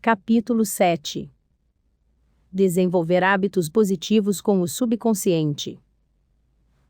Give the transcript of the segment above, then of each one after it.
Capítulo 7. Desenvolver hábitos positivos com o subconsciente.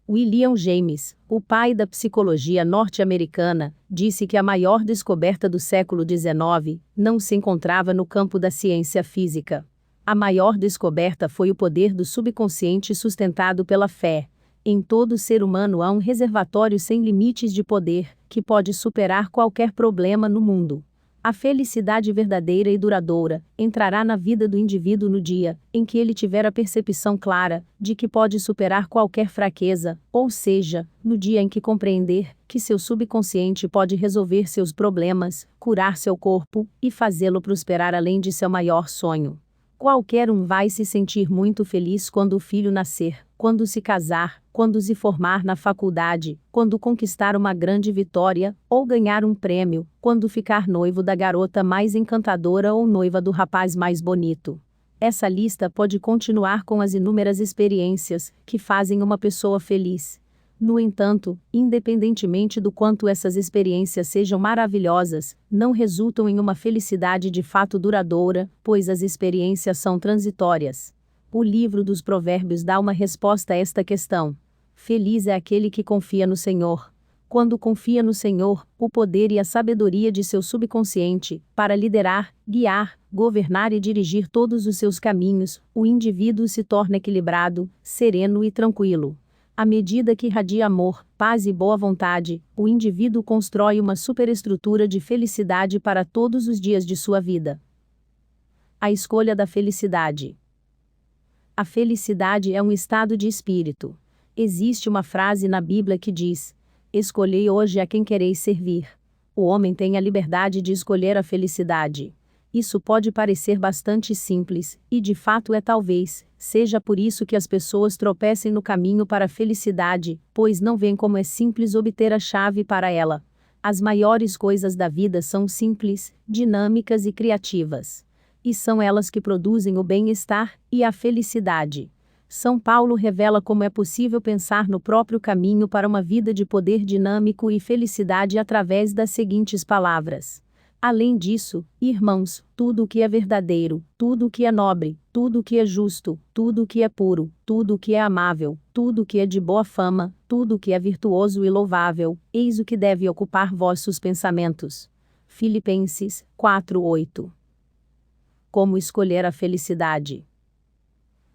William James, o pai da psicologia norte-americana, disse que a maior descoberta do século XIX não se encontrava no campo da ciência física. A maior descoberta foi o poder do subconsciente sustentado pela fé. Em todo ser humano há um reservatório sem limites de poder, que pode superar qualquer problema no mundo. A felicidade verdadeira e duradoura entrará na vida do indivíduo no dia em que ele tiver a percepção clara de que pode superar qualquer fraqueza, ou seja, no dia em que compreender que seu subconsciente pode resolver seus problemas, curar seu corpo e fazê-lo prosperar além de seu maior sonho. Qualquer um vai se sentir muito feliz quando o filho nascer, quando se casar, quando se formar na faculdade, quando conquistar uma grande vitória, ou ganhar um prêmio, quando ficar noivo da garota mais encantadora ou noiva do rapaz mais bonito. Essa lista pode continuar com as inúmeras experiências que fazem uma pessoa feliz. No entanto, independentemente do quanto essas experiências sejam maravilhosas, não resultam em uma felicidade de fato duradoura, pois as experiências são transitórias. O livro dos Provérbios dá uma resposta a esta questão. Feliz é aquele que confia no Senhor. Quando confia no Senhor, o poder e a sabedoria de seu subconsciente, para liderar, guiar, governar e dirigir todos os seus caminhos, o indivíduo se torna equilibrado, sereno e tranquilo. À medida que irradia amor, paz e boa vontade, o indivíduo constrói uma superestrutura de felicidade para todos os dias de sua vida. A escolha da felicidade. A felicidade é um estado de espírito. Existe uma frase na Bíblia que diz: "Escolhei hoje a quem quereis servir." O homem tem a liberdade de escolher a felicidade. Isso pode parecer bastante simples, e de fato é talvez, seja por isso que as pessoas tropecem no caminho para a felicidade, pois não veem como é simples obter a chave para ela. As maiores coisas da vida são simples, dinâmicas e criativas. E são elas que produzem o bem-estar e a felicidade. São Paulo revela como é possível pensar no próprio caminho para uma vida de poder dinâmico e felicidade através das seguintes palavras. Além disso, irmãos, tudo o que é verdadeiro, tudo o que é nobre, tudo o que é justo, tudo o que é puro, tudo o que é amável, tudo o que é de boa fama, tudo o que é virtuoso e louvável, eis o que deve ocupar vossos pensamentos. Filipenses 4:8. Como escolher a felicidade?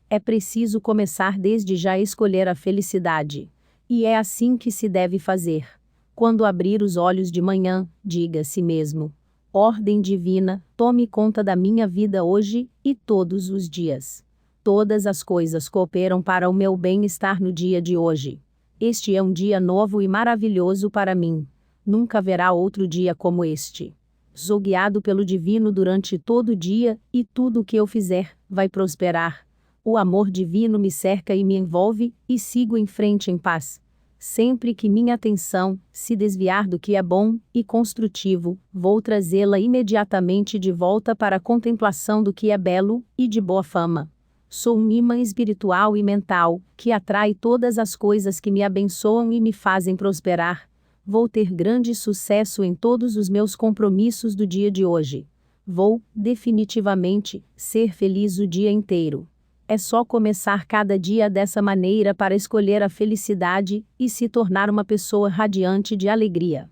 É preciso começar desde já a escolher a felicidade. E é assim que se deve fazer. Quando abrir os olhos de manhã, diga a si mesmo: ordem divina, tome conta da minha vida hoje e todos os dias. Todas as coisas cooperam para o meu bem-estar no dia de hoje. Este é um dia novo e maravilhoso para mim. Nunca haverá outro dia como este. Sou guiado pelo divino durante todo o dia, e tudo o que eu fizer vai prosperar. O amor divino me cerca e me envolve, e sigo em frente em paz. Sempre que minha atenção se desviar do que é bom e construtivo, vou trazê-la imediatamente de volta para a contemplação do que é belo e de boa fama. Sou um imã espiritual e mental, que atrai todas as coisas que me abençoam e me fazem prosperar. Vou ter grande sucesso em todos os meus compromissos do dia de hoje. Vou, definitivamente, ser feliz o dia inteiro. É só começar cada dia dessa maneira para escolher a felicidade e se tornar uma pessoa radiante de alegria.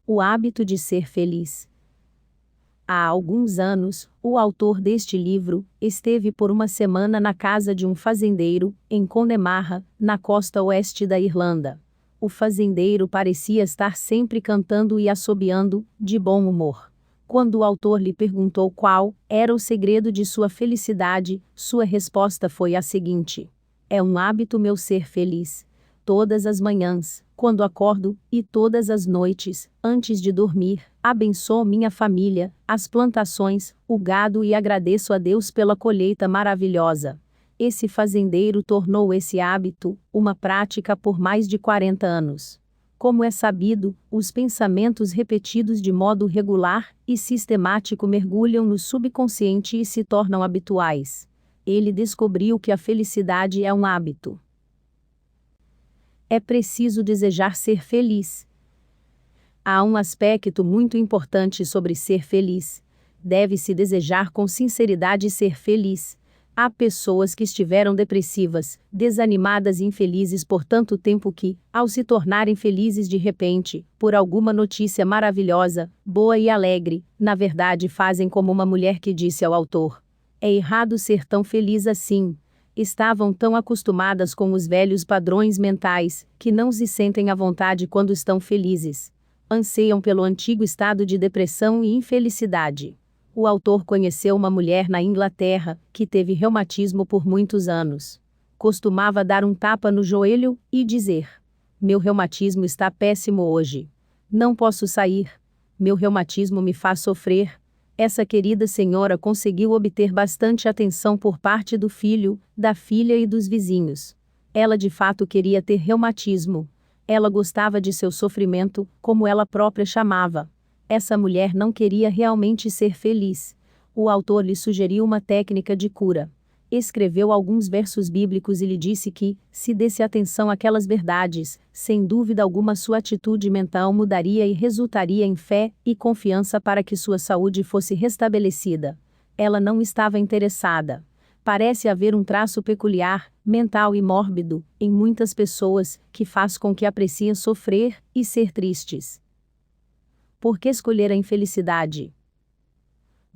O hábito de ser feliz. Há alguns anos, o autor deste livro esteve por uma semana na casa de um fazendeiro, em Connemara, na costa oeste da Irlanda. O fazendeiro parecia estar sempre cantando e assobiando, de bom humor. Quando o autor lhe perguntou qual era o segredo de sua felicidade, sua resposta foi a seguinte: é um hábito meu ser feliz. Todas as manhãs, quando acordo, e todas as noites, antes de dormir, abençoo minha família, as plantações, o gado e agradeço a Deus pela colheita maravilhosa. Esse fazendeiro tornou esse hábito uma prática por mais de 40 anos. Como é sabido, os pensamentos repetidos de modo regular e sistemático mergulham no subconsciente e se tornam habituais. Ele descobriu que a felicidade é um hábito. É preciso desejar ser feliz. Há um aspecto muito importante sobre ser feliz. deve-se desejar com sinceridade ser feliz. Há pessoas que estiveram depressivas, desanimadas e infelizes por tanto tempo que, ao se tornarem felizes de repente, por alguma notícia maravilhosa, boa e alegre, na verdade fazem como uma mulher que disse ao autor: é errado ser tão feliz assim. Estavam tão acostumadas com os velhos padrões mentais, que não se sentem à vontade quando estão felizes. Anseiam pelo antigo estado de depressão e infelicidade. O autor conheceu uma mulher na Inglaterra, que teve reumatismo por muitos anos. Costumava dar um tapa no joelho e dizer: meu reumatismo está péssimo hoje. Não posso sair. Meu reumatismo me faz sofrer. Essa querida senhora conseguiu obter bastante atenção por parte do filho, da filha e dos vizinhos. Ela de fato queria ter reumatismo. Ela gostava de seu sofrimento, como ela própria chamava. Essa mulher não queria realmente ser feliz. O autor lhe sugeriu uma técnica de cura. Escreveu alguns versos bíblicos e lhe disse que, se desse atenção àquelas verdades, sem dúvida alguma sua atitude mental mudaria e resultaria em fé e confiança para que sua saúde fosse restabelecida. Ela não estava interessada. Parece haver um traço peculiar, mental e mórbido, em muitas pessoas, que faz com que apreciem sofrer e ser tristes. Por que escolher a infelicidade?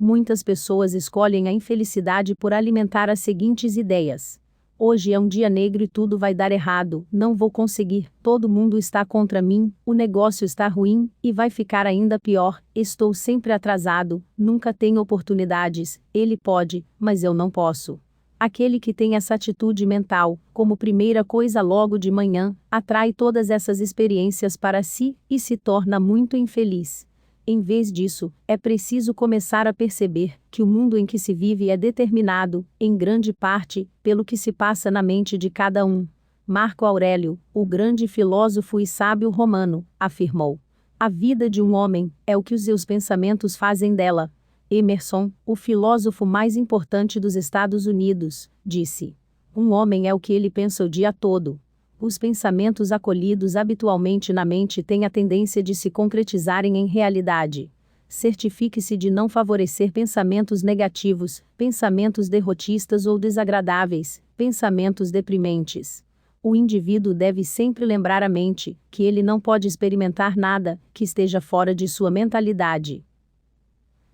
Muitas pessoas escolhem a infelicidade por alimentar as seguintes ideias: hoje é um dia negro e tudo vai dar errado, não vou conseguir, todo mundo está contra mim, o negócio está ruim, e vai ficar ainda pior, estou sempre atrasado, nunca tenho oportunidades, ele pode, mas eu não posso. Aquele que tem essa atitude mental, como primeira coisa logo de manhã, atrai todas essas experiências para si e se torna muito infeliz. Em vez disso, é preciso começar a perceber que o mundo em que se vive é determinado, em grande parte, pelo que se passa na mente de cada um. Marco Aurélio, o grande filósofo e sábio romano, afirmou: a vida de um homem é o que os seus pensamentos fazem dela. Emerson, o filósofo mais importante dos Estados Unidos, disse: um homem é o que ele pensa o dia todo. Os pensamentos acolhidos habitualmente na mente têm a tendência de se concretizarem em realidade. Certifique-se de não favorecer pensamentos negativos, pensamentos derrotistas ou desagradáveis, pensamentos deprimentes. O indivíduo deve sempre lembrar à mente que ele não pode experimentar nada que esteja fora de sua mentalidade.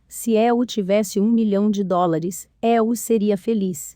Se Eu tivesse $1 milhão, Eu seria feliz.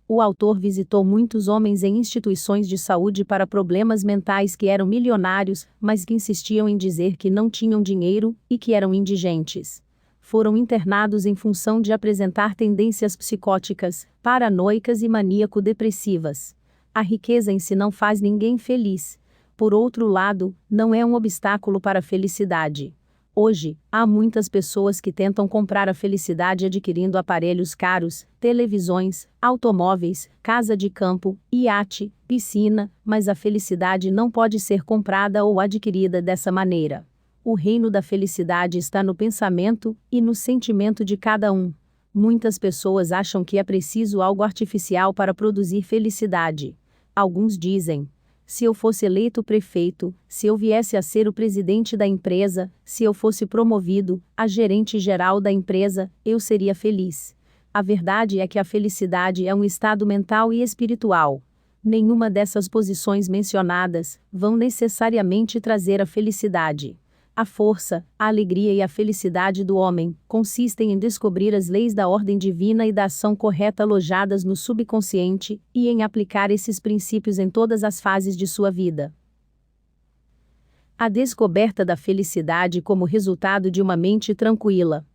O autor visitou muitos homens em instituições de saúde para problemas mentais que eram milionários, mas que insistiam em dizer que não tinham dinheiro e que eram indigentes. Foram internados em função de apresentar tendências psicóticas, paranoicas e maníaco-depressivas. A riqueza em si não faz ninguém feliz. Por outro lado, não é um obstáculo para a felicidade. Hoje, há muitas pessoas que tentam comprar a felicidade adquirindo aparelhos caros, televisões, automóveis, casa de campo, iate, piscina, mas a felicidade não pode ser comprada ou adquirida dessa maneira. O reino da felicidade está no pensamento e no sentimento de cada um. Muitas pessoas acham que é preciso algo artificial para produzir felicidade. Alguns dizem: se eu fosse eleito prefeito, se eu viesse a ser o presidente da empresa, se eu fosse promovido a gerente geral da empresa, eu seria feliz. A verdade é que a felicidade é um estado mental e espiritual. Nenhuma dessas posições mencionadas vão necessariamente trazer a felicidade. A força, a alegria e a felicidade do homem consistem em descobrir as leis da ordem divina e da ação correta alojadas no subconsciente, e em aplicar esses princípios em todas as fases de sua vida. A descoberta da felicidade como resultado de uma mente tranquila.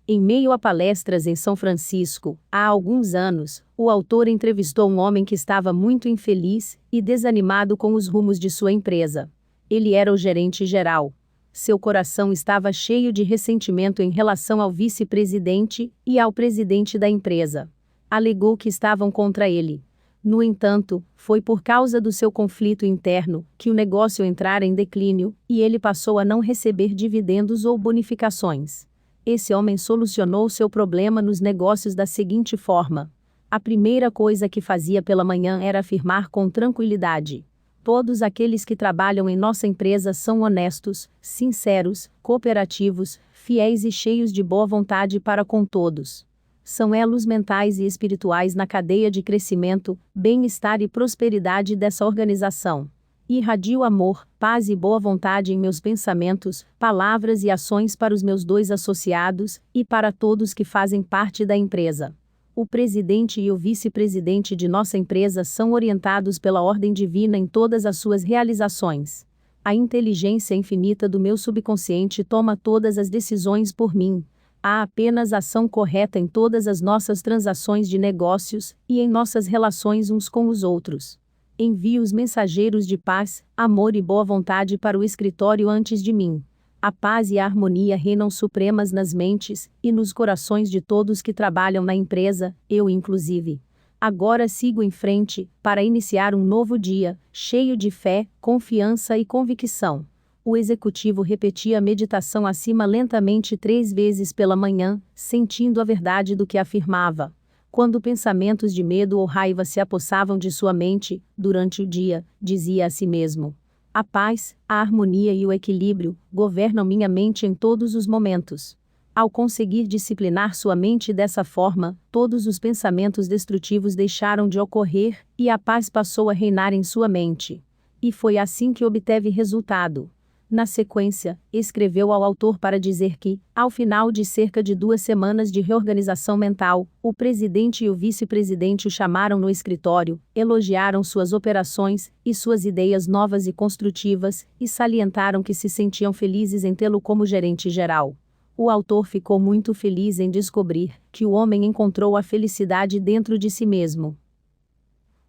Em meio a palestras em São Francisco, há alguns anos, o autor entrevistou um homem que estava muito infeliz e desanimado com os rumos de sua empresa. Ele era o gerente geral. Seu coração estava cheio de ressentimento em relação ao vice-presidente e ao presidente da empresa. Alegou que estavam contra ele. No entanto, foi por causa do seu conflito interno que o negócio entrara em declínio, e ele passou a não receber dividendos ou bonificações. Esse homem solucionou seu problema nos negócios da seguinte forma: a primeira coisa que fazia pela manhã era afirmar com tranquilidade: Todos aqueles que trabalham em nossa empresa são honestos, sinceros, cooperativos, fiéis e cheios de boa vontade para com todos. São elos mentais e espirituais na cadeia de crescimento, bem-estar e prosperidade dessa organização. Irradio amor, paz e boa vontade em meus pensamentos, palavras e ações para os meus 2 associados, e para todos que fazem parte da empresa. O presidente e o vice-presidente de nossa empresa são orientados pela ordem divina em todas as suas realizações. A inteligência infinita do meu subconsciente toma todas as decisões por mim. Há apenas ação correta em todas as nossas transações de negócios e em nossas relações uns com os outros. Envio os mensageiros de paz, amor e boa vontade para o escritório antes de mim. A paz e a harmonia reinam supremas nas mentes e nos corações de todos que trabalham na empresa, eu inclusive. Agora sigo em frente, para iniciar um novo dia, cheio de fé, confiança e convicção. O executivo repetia a meditação acima lentamente 3 vezes pela manhã, sentindo a verdade do que afirmava. Quando pensamentos de medo ou raiva se apossavam de sua mente, durante o dia, dizia a si mesmo: a paz, a harmonia e o equilíbrio governam minha mente em todos os momentos. Ao conseguir disciplinar sua mente dessa forma, todos os pensamentos destrutivos deixaram de ocorrer, e a paz passou a reinar em sua mente. E foi assim que obteve resultado. Na sequência, escreveu ao autor para dizer que, ao final de cerca de 2 semanas de reorganização mental, o presidente e o vice-presidente o chamaram no escritório, elogiaram suas operações e suas ideias novas e construtivas, e salientaram que se sentiam felizes em tê-lo como gerente geral. O autor ficou muito feliz em descobrir que o homem encontrou a felicidade dentro de si mesmo.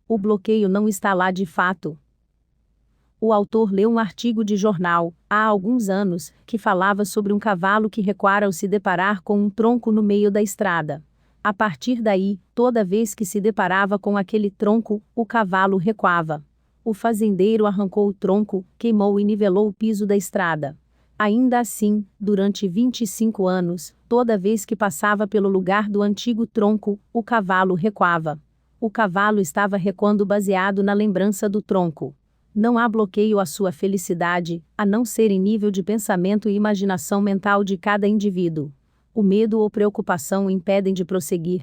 O bloqueio não está lá de fato. O autor leu um artigo de jornal, há alguns anos, que falava sobre um cavalo que recuara ao se deparar com um tronco no meio da estrada. A partir daí, toda vez que se deparava com aquele tronco, o cavalo recuava. O fazendeiro arrancou o tronco, queimou e nivelou o piso da estrada. Ainda assim, durante 25 anos, toda vez que passava pelo lugar do antigo tronco, o cavalo recuava. O cavalo estava recuando baseado na lembrança do tronco. Não há bloqueio à sua felicidade, a não ser em nível de pensamento e imaginação mental de cada indivíduo. O medo ou preocupação o impedem de prosseguir.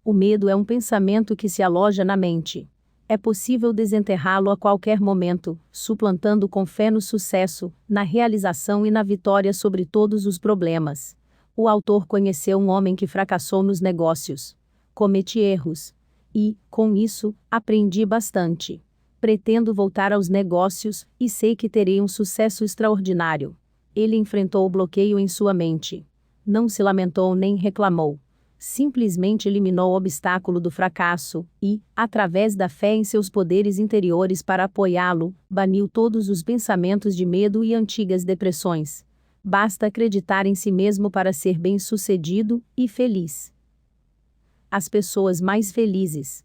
O medo é um pensamento que se aloja na mente. É possível desenterrá-lo a qualquer momento, suplantando com fé no sucesso, na realização e na vitória sobre todos os problemas. O autor conheceu um homem que fracassou nos negócios. Cometi erros. E, com isso, aprendi bastante. Pretendo voltar aos negócios, e sei que terei um sucesso extraordinário. Ele enfrentou o bloqueio em sua mente. Não se lamentou nem reclamou. Simplesmente eliminou o obstáculo do fracasso, e, através da fé em seus poderes interiores para apoiá-lo, baniu todos os pensamentos de medo e antigas depressões. Basta acreditar em si mesmo para ser bem-sucedido e feliz. As pessoas mais felizes.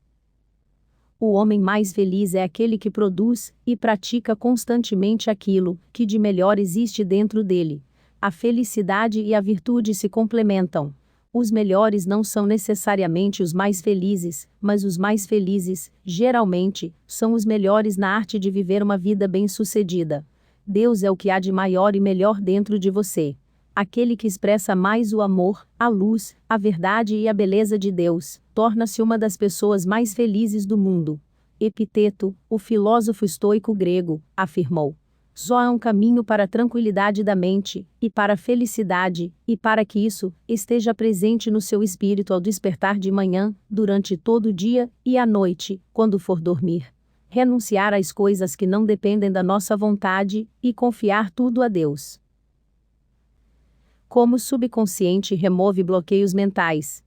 O homem mais feliz é aquele que produz e pratica constantemente aquilo que de melhor existe dentro dele. A felicidade e a virtude se complementam. Os melhores não são necessariamente os mais felizes, mas os mais felizes, geralmente, são os melhores na arte de viver uma vida bem-sucedida. Deus é o que há de maior e melhor dentro de você. Aquele que expressa mais o amor, a luz, a verdade e a beleza de Deus, torna-se uma das pessoas mais felizes do mundo. Epiteto, o filósofo estoico grego, afirmou: só há um caminho para a tranquilidade da mente, e para a felicidade, e para que isso esteja presente no seu espírito ao despertar de manhã, durante todo o dia, e à noite, quando for dormir. Renunciar às coisas que não dependem da nossa vontade, e confiar tudo a Deus. Como o subconsciente remove bloqueios mentais?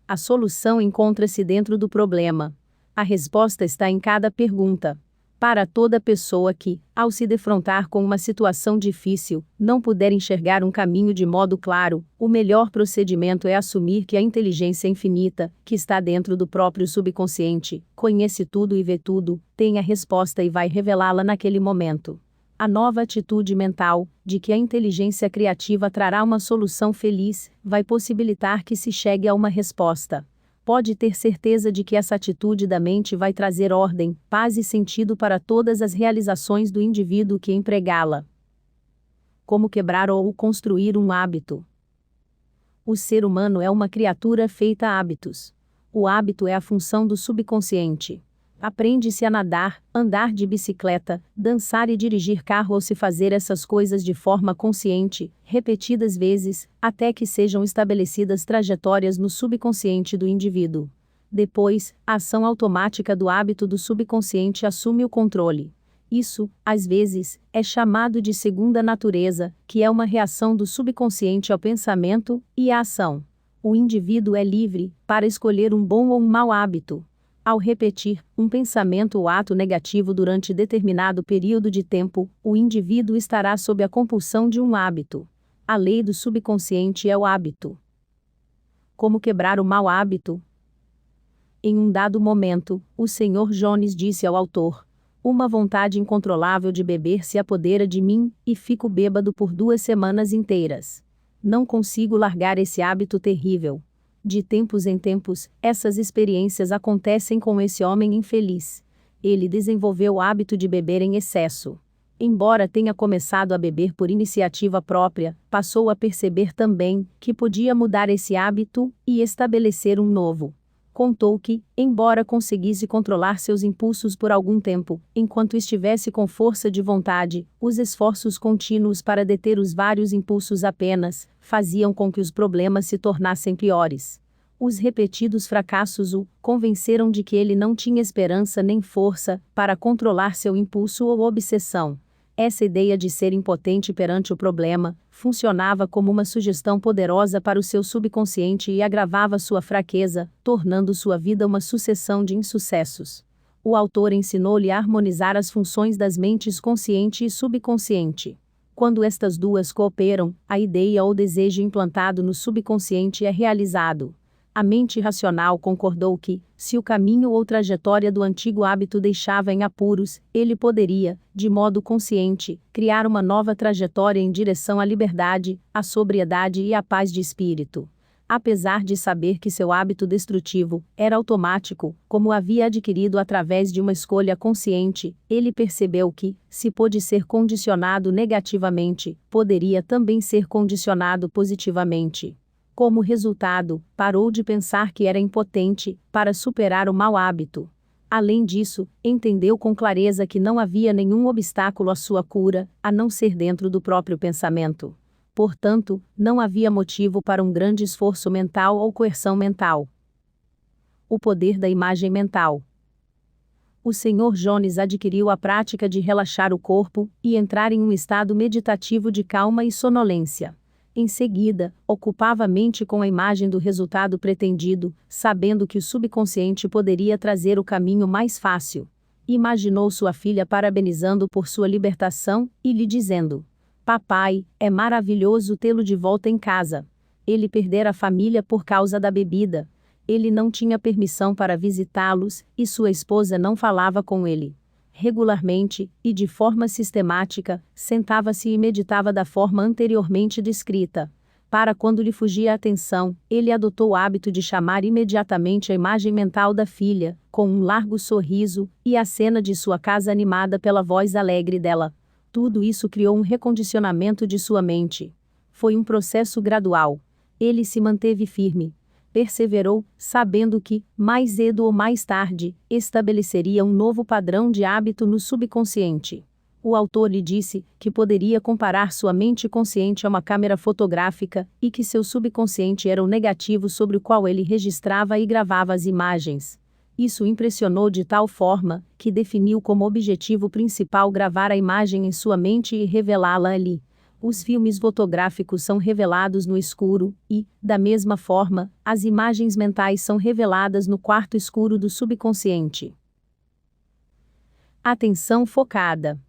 A solução encontra-se dentro do problema. A resposta está em cada pergunta. Para toda pessoa que, ao se defrontar com uma situação difícil, não puder enxergar um caminho de modo claro, o melhor procedimento é assumir que a inteligência infinita, que está dentro do próprio subconsciente, conhece tudo e vê tudo, tem a resposta e vai revelá-la naquele momento. A nova atitude mental, de que a inteligência criativa trará uma solução feliz, vai possibilitar que se chegue a uma resposta. pode ter certeza de que essa atitude da mente vai trazer ordem, paz e sentido para todas as realizações do indivíduo que empregá-la. Como quebrar ou construir um hábito? O ser humano é uma criatura feita a hábitos. O hábito é a função do subconsciente. Aprende-se a nadar, andar de bicicleta, dançar e dirigir carro ou se fazer essas coisas de forma consciente, repetidas vezes, até que sejam estabelecidas trajetórias no subconsciente do indivíduo. Depois, a ação automática do hábito do subconsciente assume o controle. Isso, às vezes, é chamado de segunda natureza, que é uma reação do subconsciente ao pensamento e à ação. O indivíduo é livre para escolher um bom ou um mau hábito. Ao repetir um pensamento ou ato negativo durante determinado período de tempo, o indivíduo estará sob a compulsão de um hábito. A lei do subconsciente é o hábito. Como quebrar o mau hábito? Em um dado momento, o Sr. Jones disse ao autor: "Uma vontade incontrolável de beber se apodera de mim, e fico bêbado por 2 semanas inteiras. Não consigo largar esse hábito terrível." De tempos em tempos, essas experiências acontecem com esse homem infeliz. Ele desenvolveu o hábito de beber em excesso. Embora tenha começado a beber por iniciativa própria, passou a perceber também que podia mudar esse hábito e estabelecer um novo. Contou que, embora conseguisse controlar seus impulsos por algum tempo, enquanto estivesse com força de vontade, os esforços contínuos para deter os vários impulsos apenas faziam com que os problemas se tornassem piores. Os repetidos fracassos o convenceram de que ele não tinha esperança nem força para controlar seu impulso ou obsessão. Essa ideia de ser impotente perante o problema funcionava como uma sugestão poderosa para o seu subconsciente e agravava sua fraqueza, tornando sua vida uma sucessão de insucessos. O autor ensinou-lhe a harmonizar as funções das mentes consciente e subconsciente. Quando estas duas cooperam, a ideia ou desejo implantado no subconsciente é realizado. A mente racional concordou que, se o caminho ou trajetória do antigo hábito deixava em apuros, ele poderia, de modo consciente, criar uma nova trajetória em direção à liberdade, à sobriedade e à paz de espírito. Apesar de saber que seu hábito destrutivo era automático, como o havia adquirido através de uma escolha consciente, ele percebeu que, se pôde ser condicionado negativamente, poderia também ser condicionado positivamente. Como resultado, parou de pensar que era impotente para superar o mau hábito. Além disso, entendeu com clareza que não havia nenhum obstáculo à sua cura, a não ser dentro do próprio pensamento. Portanto, não havia motivo para um grande esforço mental ou coerção mental. O poder da imagem mental. O Sr. Jones adquiriu a prática de relaxar o corpo e entrar em um estado meditativo de calma e sonolência. Em seguida, ocupava a mente com a imagem do resultado pretendido, sabendo que o subconsciente poderia trazer o caminho mais fácil. Imaginou sua filha parabenizando por sua libertação e lhe dizendo: "Papai, é maravilhoso tê-lo de volta em casa. Ele perdera a família por causa da bebida. Ele não tinha permissão para visitá-los, e sua esposa não falava com ele." Regularmente, e de forma sistemática, sentava-se e meditava da forma anteriormente descrita. Para quando lhe fugia a atenção, ele adotou o hábito de chamar imediatamente a imagem mental da filha, com um largo sorriso, e a cena de sua casa animada pela voz alegre dela. Tudo isso criou um recondicionamento de sua mente. Foi um processo gradual. Ele se manteve firme. Perseverou, sabendo que, mais cedo ou mais tarde, estabeleceria um novo padrão de hábito no subconsciente. O autor lhe disse que poderia comparar sua mente consciente a uma câmera fotográfica, e que seu subconsciente era o negativo sobre o qual ele registrava e gravava as imagens. Isso o impressionou de tal forma, que definiu como objetivo principal gravar a imagem em sua mente e revelá-la ali. Os filmes fotográficos são revelados no escuro, e, da mesma forma, as imagens mentais são reveladas no quarto escuro do subconsciente. Atenção focada.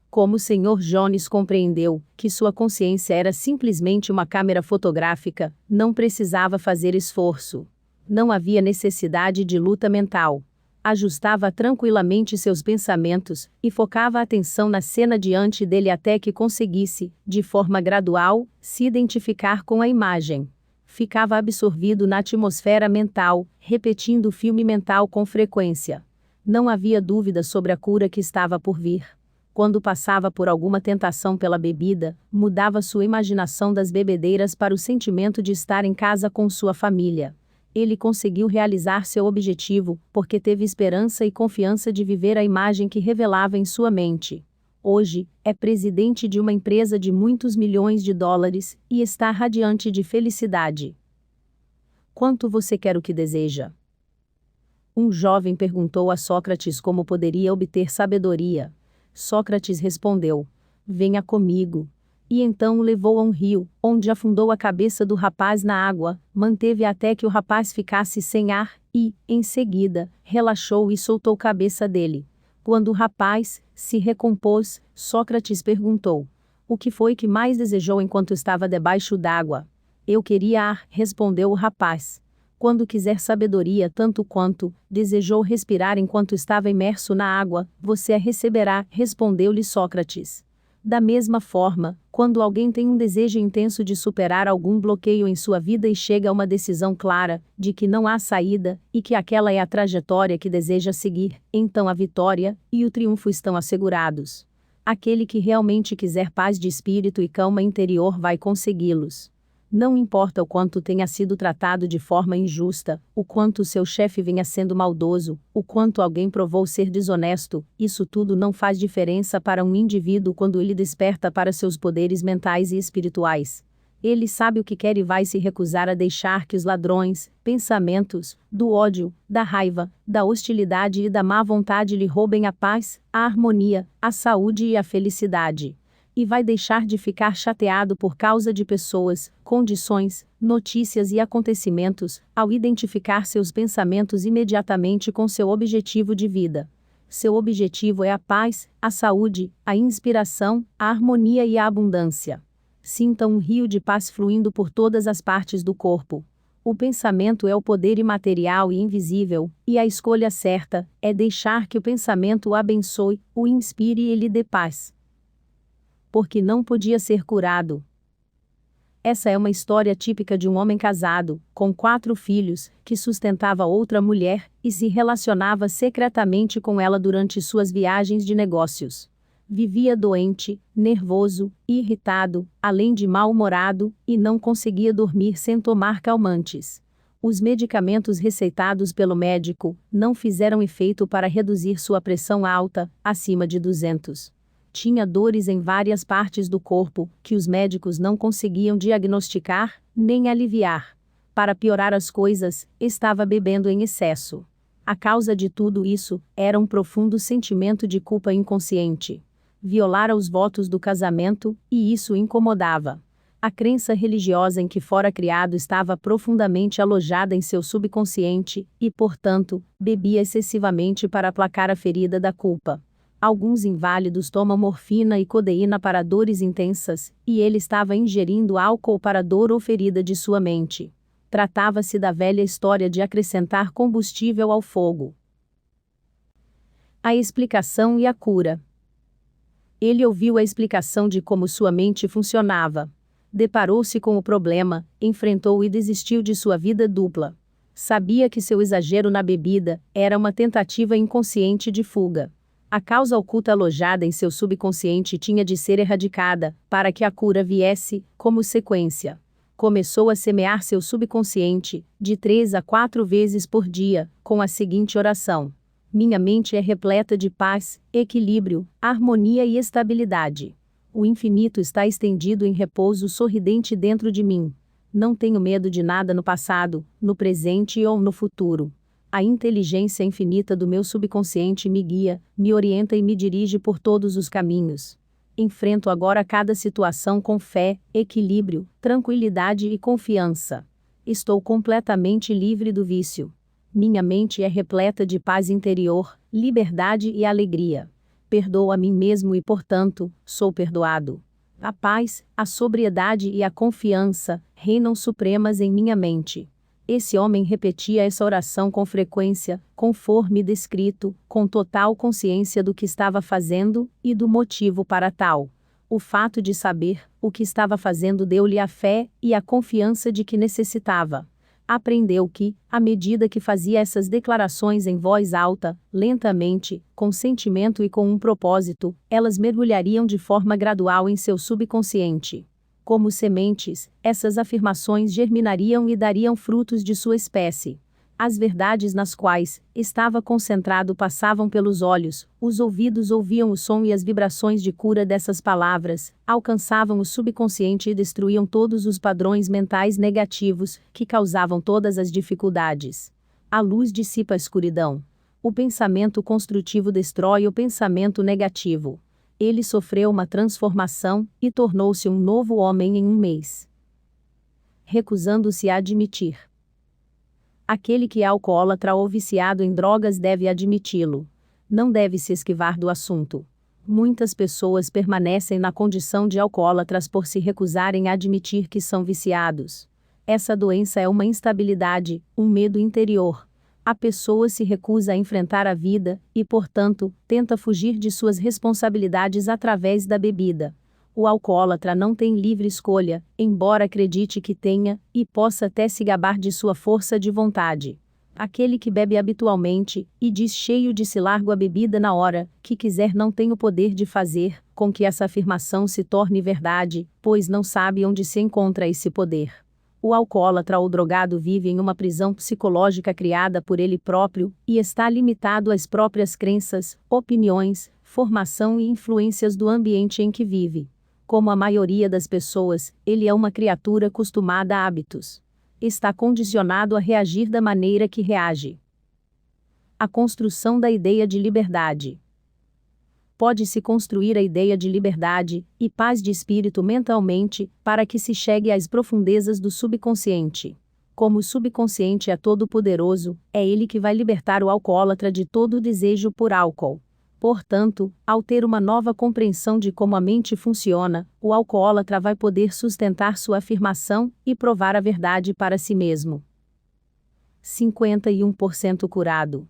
Como o Sr. Jones compreendeu que sua consciência era simplesmente uma câmera fotográfica, não precisava fazer esforço. Não havia necessidade de luta mental. Ajustava tranquilamente seus pensamentos, e focava a atenção na cena diante dele até que conseguisse, de forma gradual, se identificar com a imagem. Ficava absorvido na atmosfera mental, repetindo o filme mental com frequência. Não havia dúvida sobre a cura que estava por vir. Quando passava por alguma tentação pela bebida, mudava sua imaginação das bebedeiras para o sentimento de estar em casa com sua família. Ele conseguiu realizar seu objetivo, porque teve esperança e confiança de viver a imagem que revelava em sua mente. Hoje, é presidente de uma empresa de muitos milhões de dólares, e está radiante de felicidade. Quanto você quer o que deseja? Um jovem perguntou a Sócrates como poderia obter sabedoria. Sócrates respondeu: venha comigo. E então o levou a um rio, onde afundou a cabeça do rapaz na água, manteve até que o rapaz ficasse sem ar, e, em seguida, relaxou e soltou a cabeça dele. Quando o rapaz se recompôs, Sócrates perguntou: o que foi que mais desejou enquanto estava debaixo d'água? Eu queria ar, respondeu o rapaz. Quando quiser sabedoria tanto quanto desejou respirar enquanto estava imerso na água, você a receberá, respondeu-lhe Sócrates. Da mesma forma, quando alguém tem um desejo intenso de superar algum bloqueio em sua vida e chega a uma decisão clara, de que não há saída, e que aquela é a trajetória que deseja seguir, então a vitória e o triunfo estão assegurados. Aquele que realmente quiser paz de espírito e calma interior vai consegui-los. Não importa o quanto tenha sido tratado de forma injusta, o quanto seu chefe venha sendo maldoso, o quanto alguém provou ser desonesto, isso tudo não faz diferença para um indivíduo quando ele desperta para seus poderes mentais e espirituais. Ele sabe o que quer e vai se recusar a deixar que os ladrões, pensamentos, do ódio, da raiva, da hostilidade e da má vontade lhe roubem a paz, a harmonia, a saúde e a felicidade. E vai deixar de ficar chateado por causa de pessoas, condições, notícias e acontecimentos, ao identificar seus pensamentos imediatamente com seu objetivo de vida. Seu objetivo é a paz, a saúde, a inspiração, a harmonia e a abundância. Sinta um rio de paz fluindo por todas as partes do corpo. O pensamento é o poder imaterial e invisível, e a escolha certa é deixar que o pensamento o abençoe, o inspire e lhe dê paz. Porque não podia ser curado. Essa é uma história típica de um homem casado, com 4 filhos, que sustentava outra mulher, e se relacionava secretamente com ela durante suas viagens de negócios. Vivia doente, nervoso, irritado, além de mal-humorado, e não conseguia dormir sem tomar calmantes. Os medicamentos receitados pelo médico não fizeram efeito para reduzir sua pressão alta, acima de 200. Tinha dores em várias partes do corpo, que os médicos não conseguiam diagnosticar, nem aliviar. Para piorar as coisas, estava bebendo em excesso. A causa de tudo isso era um profundo sentimento de culpa inconsciente. Violara os votos do casamento, e isso o incomodava. A crença religiosa em que fora criado estava profundamente alojada em seu subconsciente, e, portanto, bebia excessivamente para aplacar a ferida da culpa. Alguns inválidos tomam morfina e codeína para dores intensas, e ele estava ingerindo álcool para a dor ou ferida de sua mente. Tratava-se da velha história de acrescentar combustível ao fogo. A explicação e a cura. Ele ouviu a explicação de como sua mente funcionava. Deparou-se com o problema, enfrentou e desistiu de sua vida dupla. Sabia que seu exagero na bebida era uma tentativa inconsciente de fuga. A causa oculta alojada em seu subconsciente tinha de ser erradicada, para que a cura viesse, como sequência. Começou a semear seu subconsciente, de 3 a 4 vezes por dia, com a seguinte oração: minha mente é repleta de paz, equilíbrio, harmonia e estabilidade. O infinito está estendido em repouso sorridente dentro de mim. Não tenho medo de nada no passado, no presente ou no futuro. A inteligência infinita do meu subconsciente me guia, me orienta e me dirige por todos os caminhos. Enfrento agora cada situação com fé, equilíbrio, tranquilidade e confiança. Estou completamente livre do vício. Minha mente é repleta de paz interior, liberdade e alegria. Perdoo a mim mesmo e, portanto, sou perdoado. A paz, a sobriedade e a confiança reinam supremas em minha mente. Esse homem repetia essa oração com frequência, conforme descrito, com total consciência do que estava fazendo e do motivo para tal. O fato de saber o que estava fazendo deu-lhe a fé e a confiança de que necessitava. Aprendeu que, à medida que fazia essas declarações em voz alta, lentamente, com sentimento e com um propósito, elas mergulhariam de forma gradual em seu subconsciente. Como sementes, essas afirmações germinariam e dariam frutos de sua espécie. As verdades nas quais estava concentrado passavam pelos olhos, os ouvidos ouviam o som e as vibrações de cura dessas palavras, alcançavam o subconsciente e destruíam todos os padrões mentais negativos que causavam todas as dificuldades. A luz dissipa a escuridão. O pensamento construtivo destrói o pensamento negativo. Ele sofreu uma transformação e tornou-se um novo homem em um mês. Recusando-se a admitir. Aquele que é alcoólatra ou viciado em drogas deve admiti-lo. Não deve se esquivar do assunto. Muitas pessoas permanecem na condição de alcoólatras por se recusarem a admitir que são viciados. Essa doença é uma instabilidade, um medo interior. A pessoa se recusa a enfrentar a vida e, portanto, tenta fugir de suas responsabilidades através da bebida. O alcoólatra não tem livre escolha, embora acredite que tenha, e possa até se gabar de sua força de vontade. Aquele que bebe habitualmente, e diz cheio de si largo a bebida na hora que quiser não tem o poder de fazer com que essa afirmação se torne verdade, pois não sabe onde se encontra esse poder. O alcoólatra ou drogado vive em uma prisão psicológica criada por ele próprio, e está limitado às próprias crenças, opiniões, formação e influências do ambiente em que vive. Como a maioria das pessoas, ele é uma criatura acostumada a hábitos. Está condicionado a reagir da maneira que reage. A construção da ideia de liberdade. Pode-se construir a ideia de liberdade e paz de espírito mentalmente, para que se chegue às profundezas do subconsciente. Como o subconsciente é todo-poderoso, é ele que vai libertar o alcoólatra de todo o desejo por álcool. Portanto, ao ter uma nova compreensão de como a mente funciona, o alcoólatra vai poder sustentar sua afirmação e provar a verdade para si mesmo. 51% curado.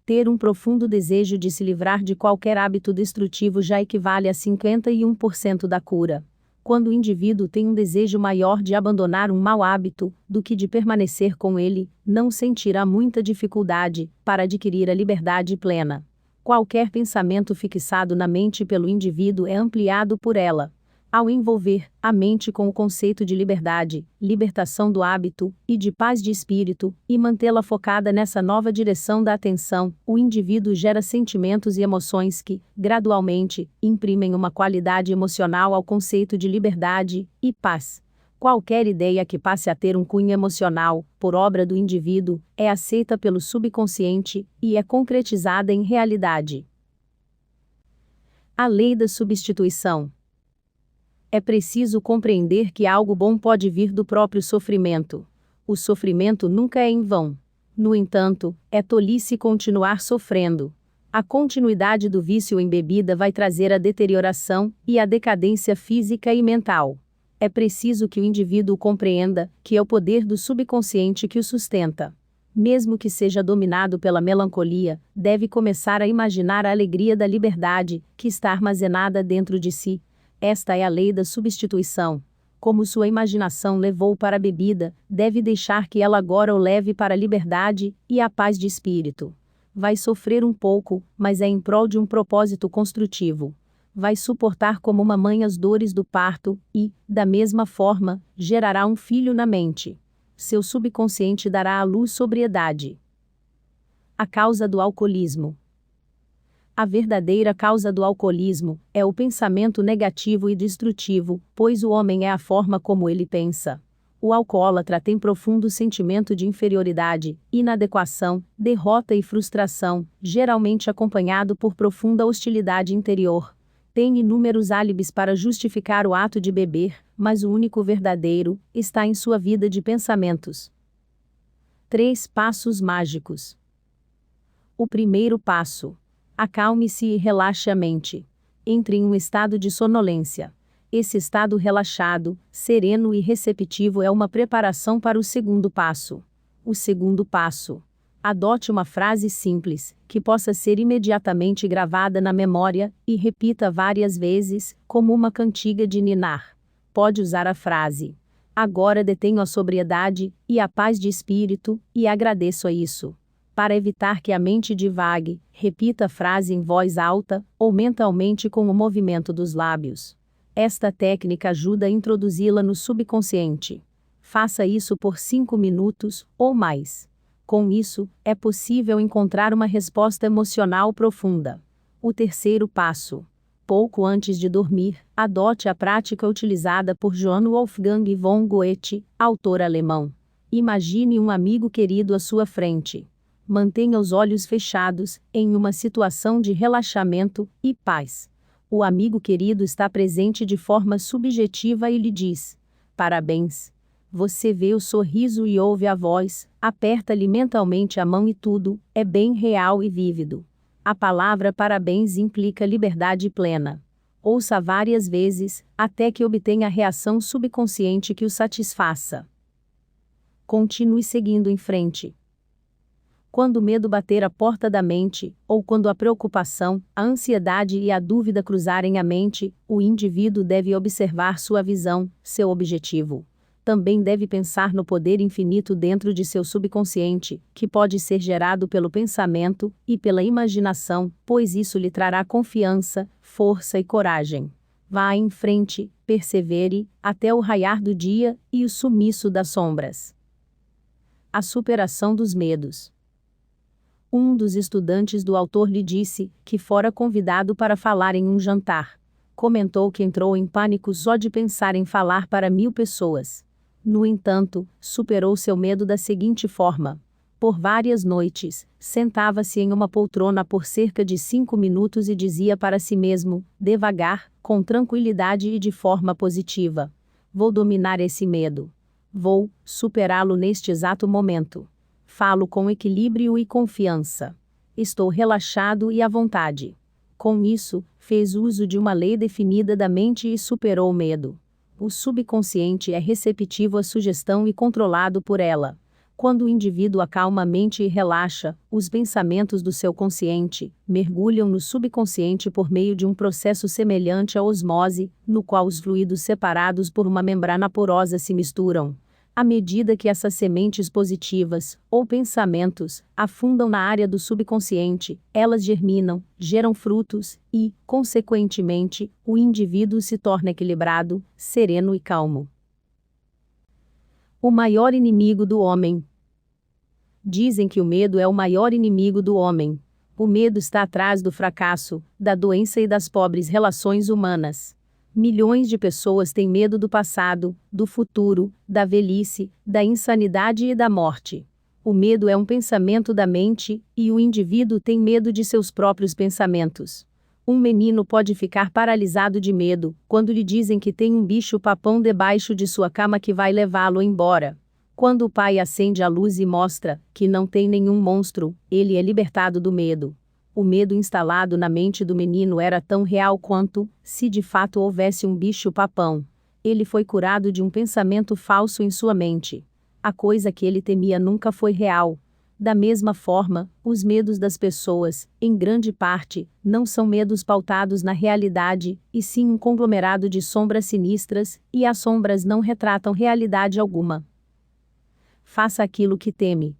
Ter um profundo desejo de se livrar de qualquer hábito destrutivo já equivale a 51% da cura. Quando o indivíduo tem um desejo maior de abandonar um mau hábito do que de permanecer com ele, não sentirá muita dificuldade para adquirir a liberdade plena. Qualquer pensamento fixado na mente pelo indivíduo é ampliado por ela. Ao envolver a mente com o conceito de liberdade, libertação do hábito e de paz de espírito, e mantê-la focada nessa nova direção da atenção, o indivíduo gera sentimentos e emoções que, gradualmente, imprimem uma qualidade emocional ao conceito de liberdade e paz. Qualquer ideia que passe a ter um cunho emocional, por obra do indivíduo, é aceita pelo subconsciente e é concretizada em realidade. A lei da substituição. É preciso compreender que algo bom pode vir do próprio sofrimento. O sofrimento nunca é em vão. No entanto, é tolice continuar sofrendo. A continuidade do vício em bebida vai trazer a deterioração e a decadência física e mental. É preciso que o indivíduo compreenda que é o poder do subconsciente que o sustenta. Mesmo que seja dominado pela melancolia, deve começar a imaginar a alegria da liberdade, que está armazenada dentro de si. Esta é a lei da substituição. Como sua imaginação levou para a bebida, deve deixar que ela agora o leve para a liberdade e a paz de espírito. Vai sofrer um pouco, mas é em prol de um propósito construtivo. Vai suportar como uma mãe as dores do parto e, da mesma forma, gerará um filho na mente. Seu subconsciente dará à luz sobriedade. A causa do alcoolismo. A verdadeira causa do alcoolismo é o pensamento negativo e destrutivo, pois o homem é a forma como ele pensa. O alcoólatra tem profundo sentimento de inferioridade, inadequação, derrota e frustração, geralmente acompanhado por profunda hostilidade interior. Tem inúmeros álibis para justificar o ato de beber, mas o único verdadeiro está em sua vida de pensamentos. 3 passos mágicos. O primeiro passo. Acalme-se e relaxe a mente. Entre em um estado de sonolência. Esse estado relaxado, sereno e receptivo é uma preparação para o segundo passo. O segundo passo. Adote uma frase simples, que possa ser imediatamente gravada na memória, e repita várias vezes, como uma cantiga de ninar. Pode usar a frase: agora detenho a sobriedade e a paz de espírito, e agradeço a isso. Para evitar que a mente divague, repita a frase em voz alta, ou mentalmente com o movimento dos lábios. Esta técnica ajuda a introduzi-la no subconsciente. Faça isso por 5 minutos, ou mais. Com isso, é possível encontrar uma resposta emocional profunda. O terceiro passo. Pouco antes de dormir, adote a prática utilizada por Johann Wolfgang von Goethe, autor alemão. Imagine um amigo querido à sua frente. Mantenha os olhos fechados, em uma situação de relaxamento e paz. O amigo querido está presente de forma subjetiva e lhe diz: parabéns. Você vê o sorriso e ouve a voz, aperta-lhe mentalmente a mão e tudo é bem real e vívido. A palavra parabéns implica liberdade plena. Ouça várias vezes, até que obtenha a reação subconsciente que o satisfaça. Continue seguindo em frente. Quando o medo bater a porta da mente, ou quando a preocupação, a ansiedade e a dúvida cruzarem a mente, o indivíduo deve observar sua visão, seu objetivo. Também deve pensar no poder infinito dentro de seu subconsciente, que pode ser gerado pelo pensamento e pela imaginação, pois isso lhe trará confiança, força e coragem. Vá em frente, persevere, até o raiar do dia e o sumiço das sombras. A superação dos medos. Um dos estudantes do autor lhe disse que fora convidado para falar em um jantar. Comentou que entrou em pânico só de pensar em falar para 1000 pessoas. No entanto, superou seu medo da seguinte forma. Por várias noites, sentava-se em uma poltrona por cerca de 5 minutos e dizia para si mesmo, devagar, com tranquilidade e de forma positiva: vou dominar esse medo. Vou superá-lo neste exato momento. Falo com equilíbrio e confiança. Estou relaxado e à vontade. Com isso, fez uso de uma lei definida da mente e superou o medo. O subconsciente é receptivo à sugestão e controlado por ela. Quando o indivíduo acalma a mente e relaxa, os pensamentos do seu consciente mergulham no subconsciente por meio de um processo semelhante à osmose, no qual os fluidos separados por uma membrana porosa se misturam. À medida que essas sementes positivas, ou pensamentos, afundam na área do subconsciente, elas germinam, geram frutos e, consequentemente, o indivíduo se torna equilibrado, sereno e calmo. O maior inimigo do homem. Dizem que o medo é o maior inimigo do homem. O medo está atrás do fracasso, da doença e das pobres relações humanas. Milhões de pessoas têm medo do passado, do futuro, da velhice, da insanidade e da morte. O medo é um pensamento da mente, e o indivíduo tem medo de seus próprios pensamentos. Um menino pode ficar paralisado de medo, quando lhe dizem que tem um bicho-papão debaixo de sua cama que vai levá-lo embora. Quando o pai acende a luz e mostra que não tem nenhum monstro, ele é libertado do medo. O medo instalado na mente do menino era tão real quanto, se de fato houvesse um bicho-papão. Ele foi curado de um pensamento falso em sua mente. A coisa que ele temia nunca foi real. Da mesma forma, os medos das pessoas, em grande parte, não são medos pautados na realidade, e sim um conglomerado de sombras sinistras, e as sombras não retratam realidade alguma. Faça aquilo que teme.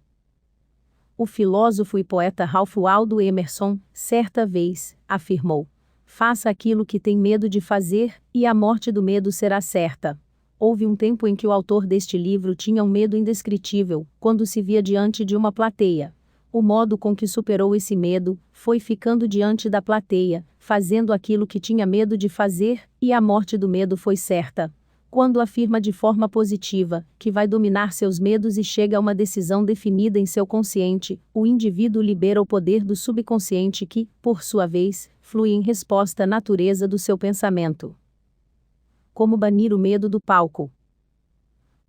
O filósofo e poeta Ralph Waldo Emerson, certa vez, afirmou: faça aquilo que tem medo de fazer, e a morte do medo será certa. Houve um tempo em que o autor deste livro tinha um medo indescritível, quando se via diante de uma plateia. O modo com que superou esse medo, foi ficando diante da plateia, fazendo aquilo que tinha medo de fazer, e a morte do medo foi certa. Quando afirma de forma positiva que vai dominar seus medos e chega a uma decisão definida em seu consciente, o indivíduo libera o poder do subconsciente que, por sua vez, flui em resposta à natureza do seu pensamento. Como banir o medo do palco?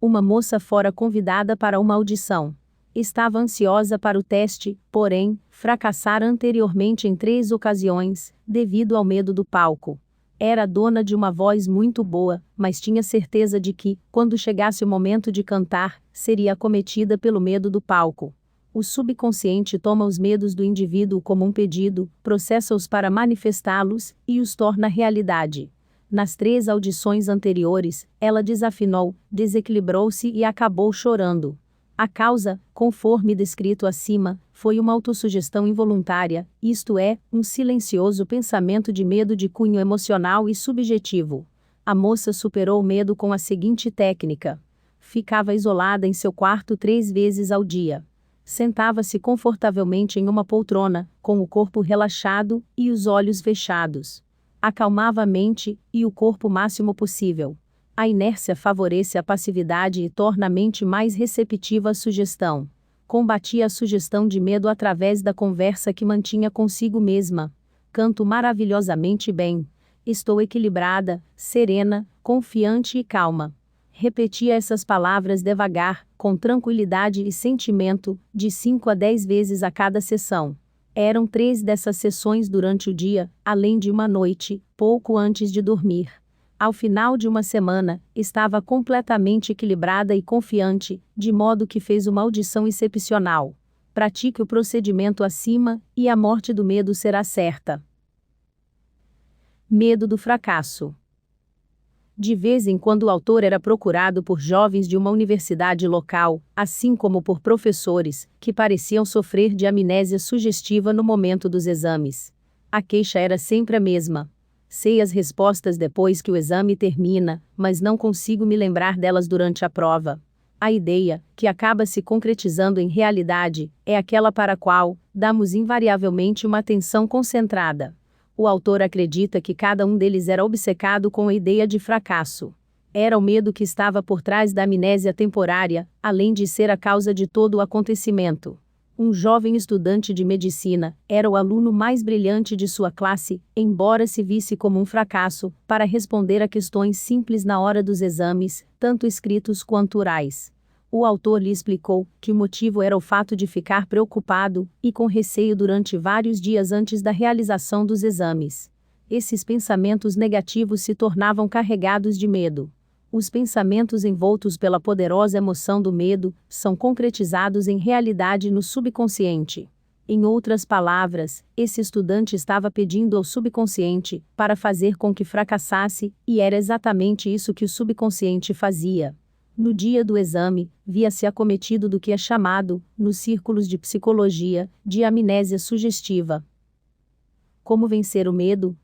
Uma moça fora convidada para uma audição. Estava ansiosa para o teste, porém, fracassara anteriormente em 3 ocasiões, devido ao medo do palco. Era dona de uma voz muito boa, mas tinha certeza de que, quando chegasse o momento de cantar, seria acometida pelo medo do palco. O subconsciente toma os medos do indivíduo como um pedido, processa-os para manifestá-los e os torna realidade. Nas 3 audições anteriores, ela desafinou, desequilibrou-se e acabou chorando. A causa, conforme descrito acima, foi uma autossugestão involuntária, isto é, um silencioso pensamento de medo de cunho emocional e subjetivo. A moça superou o medo com a seguinte técnica: ficava isolada em seu quarto 3 vezes ao dia. Sentava-se confortavelmente em uma poltrona, com o corpo relaxado e os olhos fechados. Acalmava a mente e o corpo o máximo possível. A inércia favorece a passividade e torna a mente mais receptiva à sugestão. Combatia a sugestão de medo através da conversa que mantinha consigo mesma. Canto maravilhosamente bem. Estou equilibrada, serena, confiante e calma. Repetia essas palavras devagar, com tranquilidade e sentimento, de 5 a 10 vezes a cada sessão. Eram 3 dessas sessões durante o dia, além de uma noite, pouco antes de dormir. Ao final de uma semana, estava completamente equilibrada e confiante, de modo que fez uma audição excepcional. Pratique o procedimento acima, e a morte do medo será certa. Medo do fracasso. De vez em quando o autor era procurado por jovens de uma universidade local, assim como por professores, que pareciam sofrer de amnésia sugestiva no momento dos exames. A queixa era sempre a mesma. Sei as respostas depois que o exame termina, mas não consigo me lembrar delas durante a prova. A ideia, que acaba se concretizando em realidade, é aquela para a qual damos invariavelmente uma atenção concentrada. O autor acredita que cada um deles era obcecado com a ideia de fracasso. Era o medo que estava por trás da amnésia temporária, além de ser a causa de todo o acontecimento. Um jovem estudante de medicina, era o aluno mais brilhante de sua classe, embora se visse como um fracasso, para responder a questões simples na hora dos exames, tanto escritos quanto orais. O autor lhe explicou que o motivo era o fato de ficar preocupado e com receio durante vários dias antes da realização dos exames. Esses pensamentos negativos se tornavam carregados de medo. Os pensamentos envoltos pela poderosa emoção do medo são concretizados em realidade no subconsciente. Em outras palavras, esse estudante estava pedindo ao subconsciente para fazer com que fracassasse, e era exatamente isso que o subconsciente fazia. No dia do exame, via-se acometido do que é chamado, nos círculos de psicologia, de amnésia sugestiva. Como vencer o medo?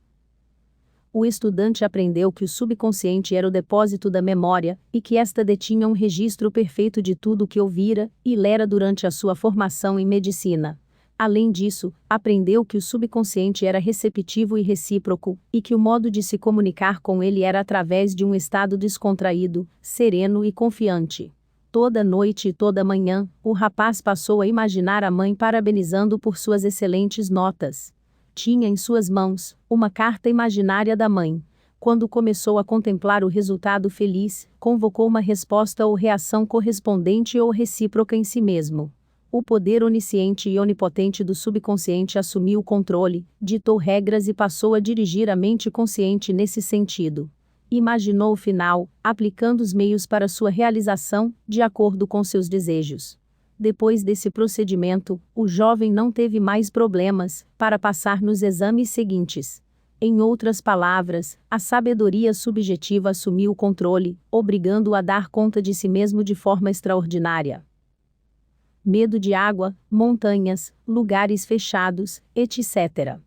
O estudante aprendeu que o subconsciente era o depósito da memória, e que esta detinha um registro perfeito de tudo o que ouvira e lera durante a sua formação em medicina. Além disso, aprendeu que o subconsciente era receptivo e recíproco, e que o modo de se comunicar com ele era através de um estado descontraído, sereno e confiante. Toda noite e toda manhã, o rapaz passou a imaginar a mãe parabenizando por suas excelentes notas. Tinha em suas mãos uma carta imaginária da mãe. Quando começou a contemplar o resultado feliz, convocou uma resposta ou reação correspondente ou recíproca em si mesmo. O poder onisciente e onipotente do subconsciente assumiu o controle, ditou regras e passou a dirigir a mente consciente nesse sentido. Imaginou o final, aplicando os meios para sua realização, de acordo com seus desejos. Depois desse procedimento, o jovem não teve mais problemas para passar nos exames seguintes. Em outras palavras, a sabedoria subjetiva assumiu o controle, obrigando-o a dar conta de si mesmo de forma extraordinária. Medo de água, montanhas, lugares fechados, etc.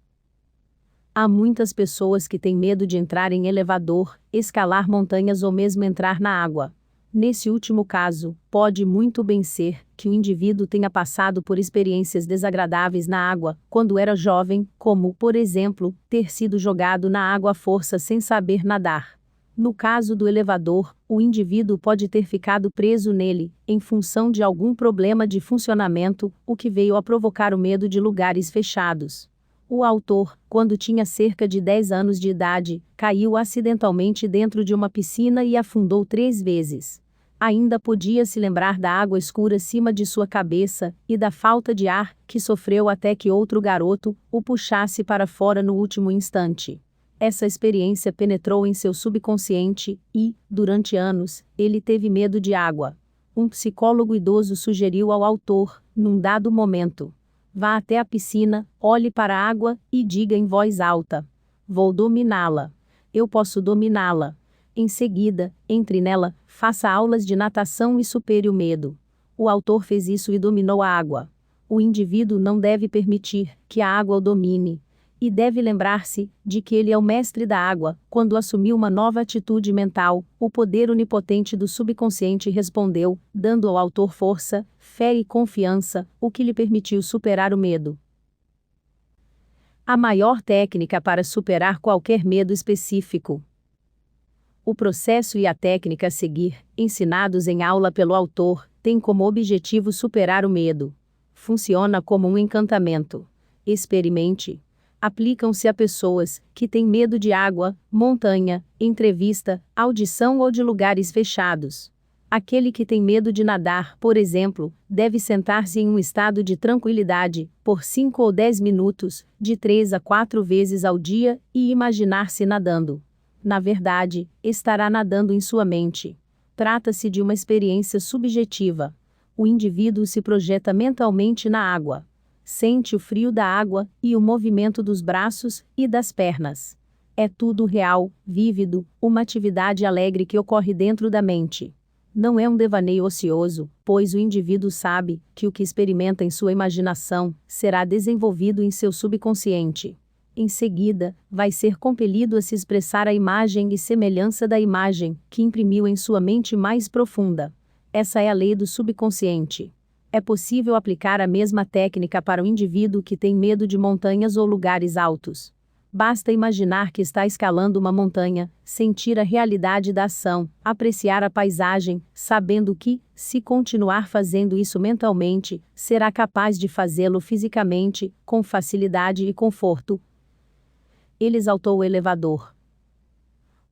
Há muitas pessoas que têm medo de entrar em elevador, escalar montanhas ou mesmo entrar na água. Nesse último caso, pode muito bem ser que o indivíduo tenha passado por experiências desagradáveis na água, quando era jovem, como, por exemplo, ter sido jogado na água à força sem saber nadar. No caso do elevador, o indivíduo pode ter ficado preso nele, em função de algum problema de funcionamento, o que veio a provocar o medo de lugares fechados. O autor, quando tinha cerca de 10 anos de idade, caiu acidentalmente dentro de uma piscina e afundou 3 vezes. Ainda podia se lembrar da água escura acima de sua cabeça, e da falta de ar, que sofreu até que outro garoto o puxasse para fora no último instante. Essa experiência penetrou em seu subconsciente e, durante anos, ele teve medo de água. Um psicólogo idoso sugeriu ao autor, num dado momento: vá até a piscina, olhe para a água e diga em voz alta: vou dominá-la. Eu posso dominá-la. Em seguida, entre nela, faça aulas de natação e supere o medo. O autor fez isso e dominou a água. O indivíduo não deve permitir que a água o domine. E deve lembrar-se de que ele é o mestre da água. Quando assumiu uma nova atitude mental, o poder onipotente do subconsciente respondeu, dando ao autor força, fé e confiança, o que lhe permitiu superar o medo. A maior técnica para superar qualquer medo específico. O processo e a técnica a seguir, ensinados em aula pelo autor, têm como objetivo superar o medo. Funciona como um encantamento. Experimente. Aplicam-se a pessoas que têm medo de água, montanha, entrevista, audição ou de lugares fechados. Aquele que tem medo de nadar, por exemplo, deve sentar-se em um estado de tranquilidade, por 5 ou 10 minutos, de 3 a 4 vezes ao dia, e imaginar-se nadando. Na verdade, estará nadando em sua mente. Trata-se de uma experiência subjetiva. O indivíduo se projeta mentalmente na água. Sente o frio da água e o movimento dos braços e das pernas. É tudo real, vívido, uma atividade alegre que ocorre dentro da mente. Não é um devaneio ocioso, pois o indivíduo sabe que o que experimenta em sua imaginação será desenvolvido em seu subconsciente. Em seguida, vai ser compelido a se expressar a imagem e semelhança da imagem que imprimiu em sua mente mais profunda. Essa é a lei do subconsciente. É possível aplicar a mesma técnica para o indivíduo que tem medo de montanhas ou lugares altos. Basta imaginar que está escalando uma montanha, sentir a realidade da ação, apreciar a paisagem, sabendo que, se continuar fazendo isso mentalmente, será capaz de fazê-lo fisicamente, com facilidade e conforto. Ele exaltou o elevador.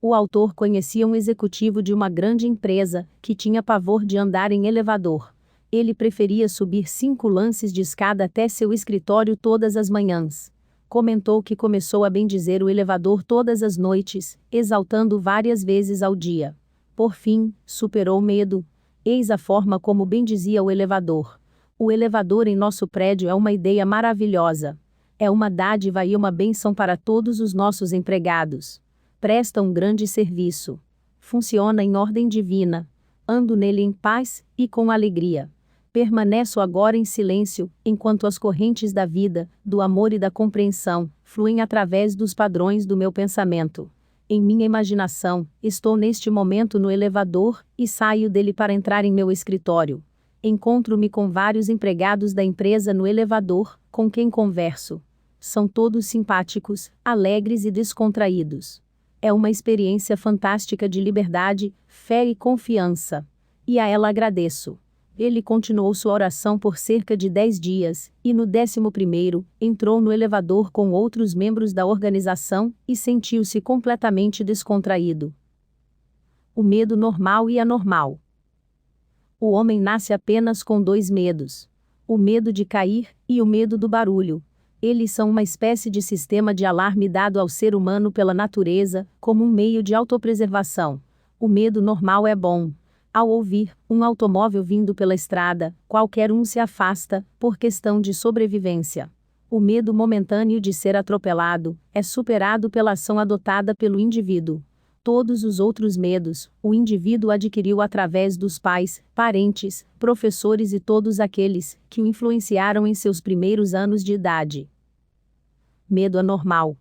O autor conhecia um executivo de uma grande empresa, que tinha pavor de andar em elevador. Ele preferia subir 5 lances de escada até seu escritório todas as manhãs. Comentou que começou a bendizer o elevador todas as noites, exaltando várias vezes ao dia. Por fim, superou o medo. Eis a forma como bendizia o elevador. O elevador em nosso prédio é uma ideia maravilhosa. É uma dádiva e uma bênção para todos os nossos empregados. Presta um grande serviço. Funciona em ordem divina. Ando nele em paz e com alegria. Permaneço agora em silêncio, enquanto as correntes da vida, do amor e da compreensão, fluem através dos padrões do meu pensamento. Em minha imaginação, estou neste momento no elevador, e saio dele para entrar em meu escritório. Encontro-me com vários empregados da empresa no elevador, com quem converso. São todos simpáticos, alegres e descontraídos. É uma experiência fantástica de liberdade, fé e confiança. E a ela agradeço. Ele continuou sua oração por cerca de 10 dias, e no 11º, entrou no elevador com outros membros da organização, e sentiu-se completamente descontraído. O medo normal e anormal. O homem nasce apenas com 2 medos: o medo de cair, e o medo do barulho. Eles são uma espécie de sistema de alarme dado ao ser humano pela natureza, como um meio de autopreservação. O medo normal é bom. Ao ouvir um automóvel vindo pela estrada, qualquer um se afasta, por questão de sobrevivência. O medo momentâneo de ser atropelado é superado pela ação adotada pelo indivíduo. Todos os outros medos, o indivíduo adquiriu através dos pais, parentes, professores e todos aqueles que o influenciaram em seus primeiros anos de idade. Medo anormal.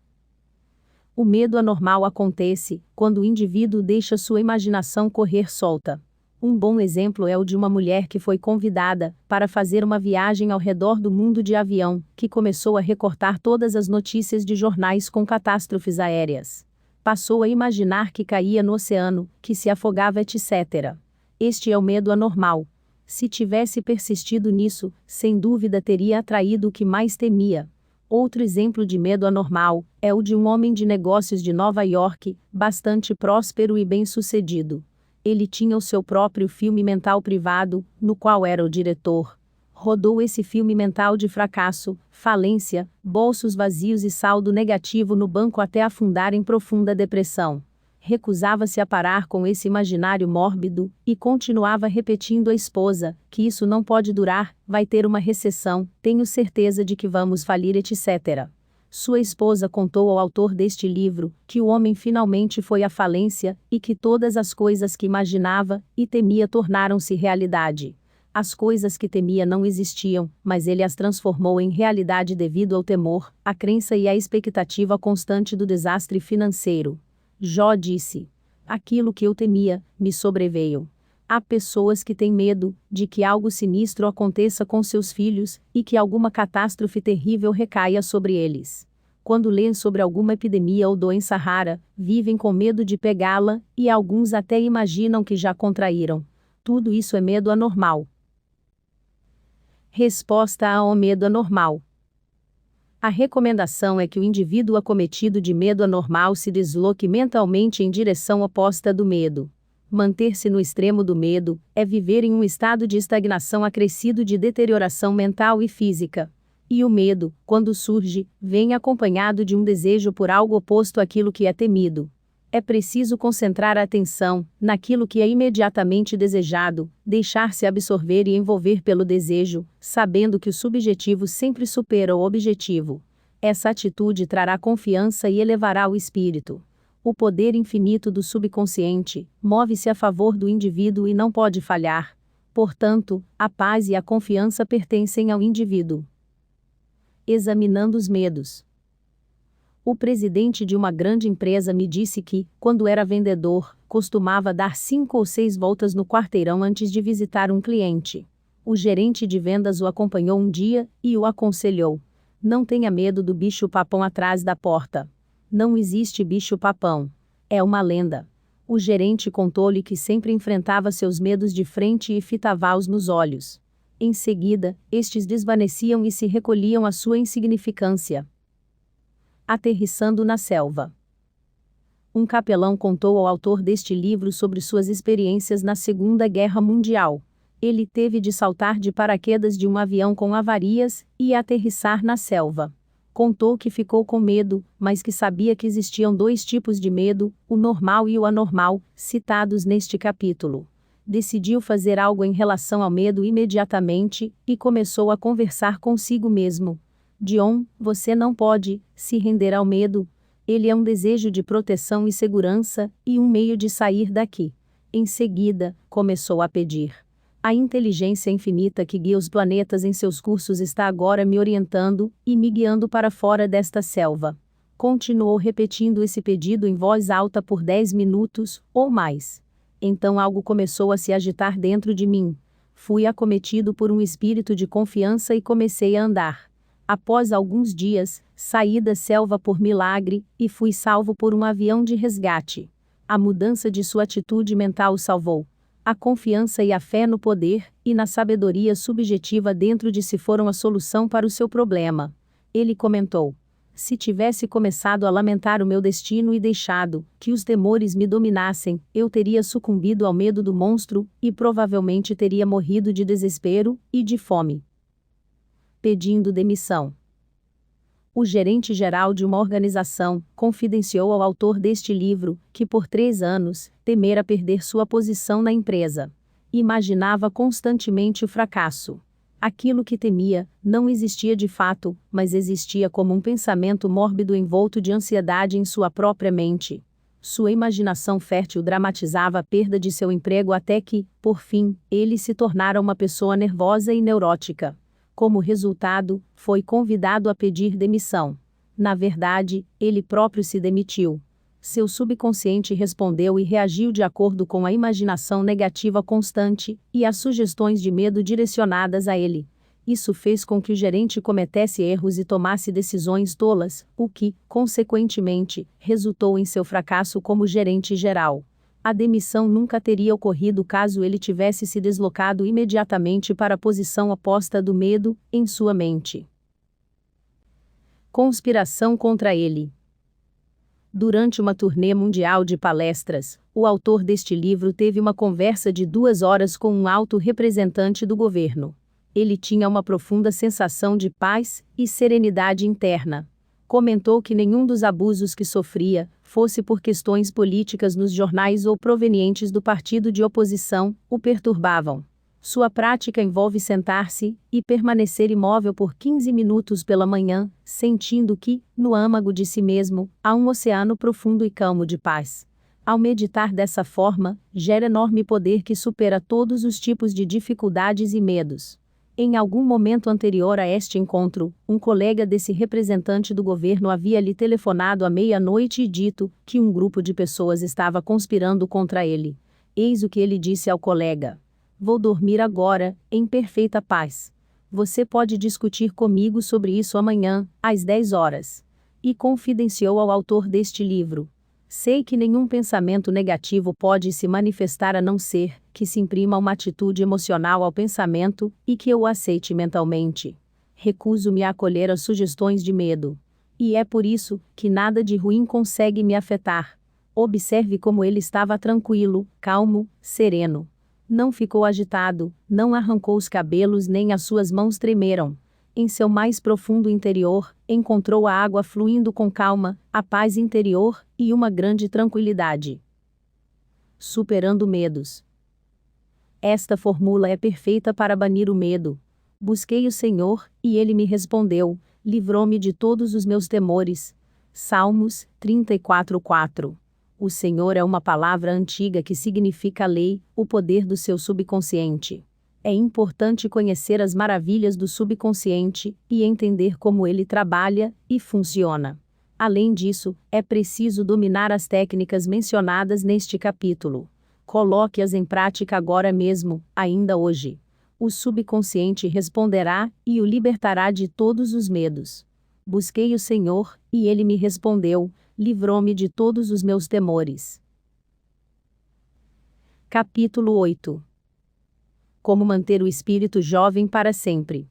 O medo anormal acontece quando o indivíduo deixa sua imaginação correr solta. Um bom exemplo é o de uma mulher que foi convidada para fazer uma viagem ao redor do mundo de avião, que começou a recortar todas as notícias de jornais com catástrofes aéreas. Passou a imaginar que caía no oceano, que se afogava, etc. Este é o medo anormal. Se tivesse persistido nisso, sem dúvida teria atraído o que mais temia. Outro exemplo de medo anormal é o de um homem de negócios de Nova York, bastante próspero e bem-sucedido. Ele tinha o seu próprio filme mental privado, no qual era o diretor. Rodou esse filme mental de fracasso, falência, bolsos vazios e saldo negativo no banco até afundar em profunda depressão. Recusava-se a parar com esse imaginário mórbido, e continuava repetindo à esposa, que isso não pode durar, vai ter uma recessão, tenho certeza de que vamos falir, etc. Sua esposa contou ao autor deste livro, que o homem finalmente foi à falência, e que todas as coisas que imaginava e temia tornaram-se realidade. As coisas que temia não existiam, mas ele as transformou em realidade devido ao temor, à crença e à expectativa constante do desastre financeiro. Jó disse: aquilo que eu temia, me sobreveio. Há pessoas que têm medo de que algo sinistro aconteça com seus filhos, e que alguma catástrofe terrível recaia sobre eles. Quando leem sobre alguma epidemia ou doença rara, vivem com medo de pegá-la, e alguns até imaginam que já contraíram. Tudo isso é medo anormal. Resposta ao medo anormal. A recomendação é que o indivíduo acometido de medo anormal se desloque mentalmente em direção oposta do medo. Manter-se no extremo do medo é viver em um estado de estagnação acrescido de deterioração mental e física. E o medo, quando surge, vem acompanhado de um desejo por algo oposto àquilo que é temido. É preciso concentrar a atenção naquilo que é imediatamente desejado, deixar-se absorver e envolver pelo desejo, sabendo que o subjetivo sempre supera o objetivo. Essa atitude trará confiança e elevará o espírito. O poder infinito do subconsciente move-se a favor do indivíduo e não pode falhar. Portanto, a paz e a confiança pertencem ao indivíduo. Examinando os medos. O presidente de uma grande empresa me disse que, quando era vendedor, costumava dar 5 ou 6 voltas no quarteirão antes de visitar um cliente. O gerente de vendas o acompanhou um dia e o aconselhou: não tenha medo do bicho-papão atrás da porta. Não existe bicho-papão. É uma lenda. O gerente contou-lhe que sempre enfrentava seus medos de frente e fitava-os nos olhos. Em seguida, estes desvaneciam e se recolhiam à sua insignificância. Aterrissando na selva. Um capelão contou ao autor deste livro sobre suas experiências na Segunda Guerra Mundial. Ele teve de saltar de paraquedas de um avião com avarias e aterrissar na selva. Contou que ficou com medo, mas que sabia que existiam 2 tipos de medo, o normal e o anormal, citados neste capítulo. Decidiu fazer algo em relação ao medo imediatamente, e começou a conversar consigo mesmo. John, você não pode se render ao medo. Ele é um desejo de proteção e segurança, e um meio de sair daqui. Em seguida, começou a pedir: a inteligência infinita que guia os planetas em seus cursos está agora me orientando e me guiando para fora desta selva. Continuou repetindo esse pedido em voz alta por 10 minutos, ou mais. Então algo começou a se agitar dentro de mim. Fui acometido por um espírito de confiança e comecei a andar. Após alguns dias, saí da selva por milagre, e fui salvo por um avião de resgate. A mudança de sua atitude mental o salvou. A confiança e a fé no poder e na sabedoria subjetiva dentro de si foram a solução para o seu problema. Ele comentou: se tivesse começado a lamentar o meu destino e deixado que os temores me dominassem, eu teria sucumbido ao medo do monstro, e provavelmente teria morrido de desespero e de fome. Pedindo demissão. O gerente-geral de uma organização confidenciou ao autor deste livro que por 3 anos temera perder sua posição na empresa. Imaginava constantemente o fracasso. Aquilo que temia não existia de fato, mas existia como um pensamento mórbido envolto de ansiedade em sua própria mente. Sua imaginação fértil dramatizava a perda de seu emprego até que, por fim, ele se tornara uma pessoa nervosa e neurótica. Como resultado, foi convidado a pedir demissão. Na verdade, ele próprio se demitiu. Seu subconsciente respondeu e reagiu de acordo com a imaginação negativa constante e as sugestões de medo direcionadas a ele. Isso fez com que o gerente cometesse erros e tomasse decisões tolas, o que, consequentemente, resultou em seu fracasso como gerente geral. A demissão nunca teria ocorrido caso ele tivesse se deslocado imediatamente para a posição oposta do medo, em sua mente. Conspiração contra ele. Durante uma turnê mundial de palestras, o autor deste livro teve uma conversa de 2 horas com um alto representante do governo. Ele tinha uma profunda sensação de paz e serenidade interna. Comentou que nenhum dos abusos que sofria fosse por questões políticas nos jornais ou provenientes do partido de oposição, o perturbavam. Sua prática envolve sentar-se e permanecer imóvel por 15 minutos pela manhã, sentindo que, no âmago de si mesmo, há um oceano profundo e calmo de paz. Ao meditar dessa forma, gera enorme poder que supera todos os tipos de dificuldades e medos. Em algum momento anterior a este encontro, um colega desse representante do governo havia lhe telefonado à meia-noite e dito que um grupo de pessoas estava conspirando contra ele. Eis o que ele disse ao colega: "Vou dormir agora, em perfeita paz. Você pode discutir comigo sobre isso amanhã, às 10 horas. E confidenciou ao autor deste livro: "Sei que nenhum pensamento negativo pode se manifestar a não ser que se imprima uma atitude emocional ao pensamento e que eu o aceite mentalmente. Recuso-me a acolher as sugestões de medo. E é por isso que nada de ruim consegue me afetar." Observe como ele estava tranquilo, calmo, sereno. Não ficou agitado, não arrancou os cabelos nem as suas mãos tremeram. Em seu mais profundo interior, encontrou a água fluindo com calma, a paz interior e uma grande tranquilidade. Superando medos. Esta fórmula é perfeita para banir o medo. Busquei o Senhor, e Ele me respondeu, livrou-me de todos os meus temores. Salmos 34:4. O Senhor é uma palavra antiga que significa lei, o poder do seu subconsciente. É importante conhecer as maravilhas do subconsciente e entender como ele trabalha e funciona. Além disso, é preciso dominar as técnicas mencionadas neste capítulo. Coloque-as em prática agora mesmo, ainda hoje. O subconsciente responderá e o libertará de todos os medos. Busquei o Senhor, e Ele me respondeu, livrou-me de todos os meus temores. Capítulo 8. Como manter o espírito jovem para sempre.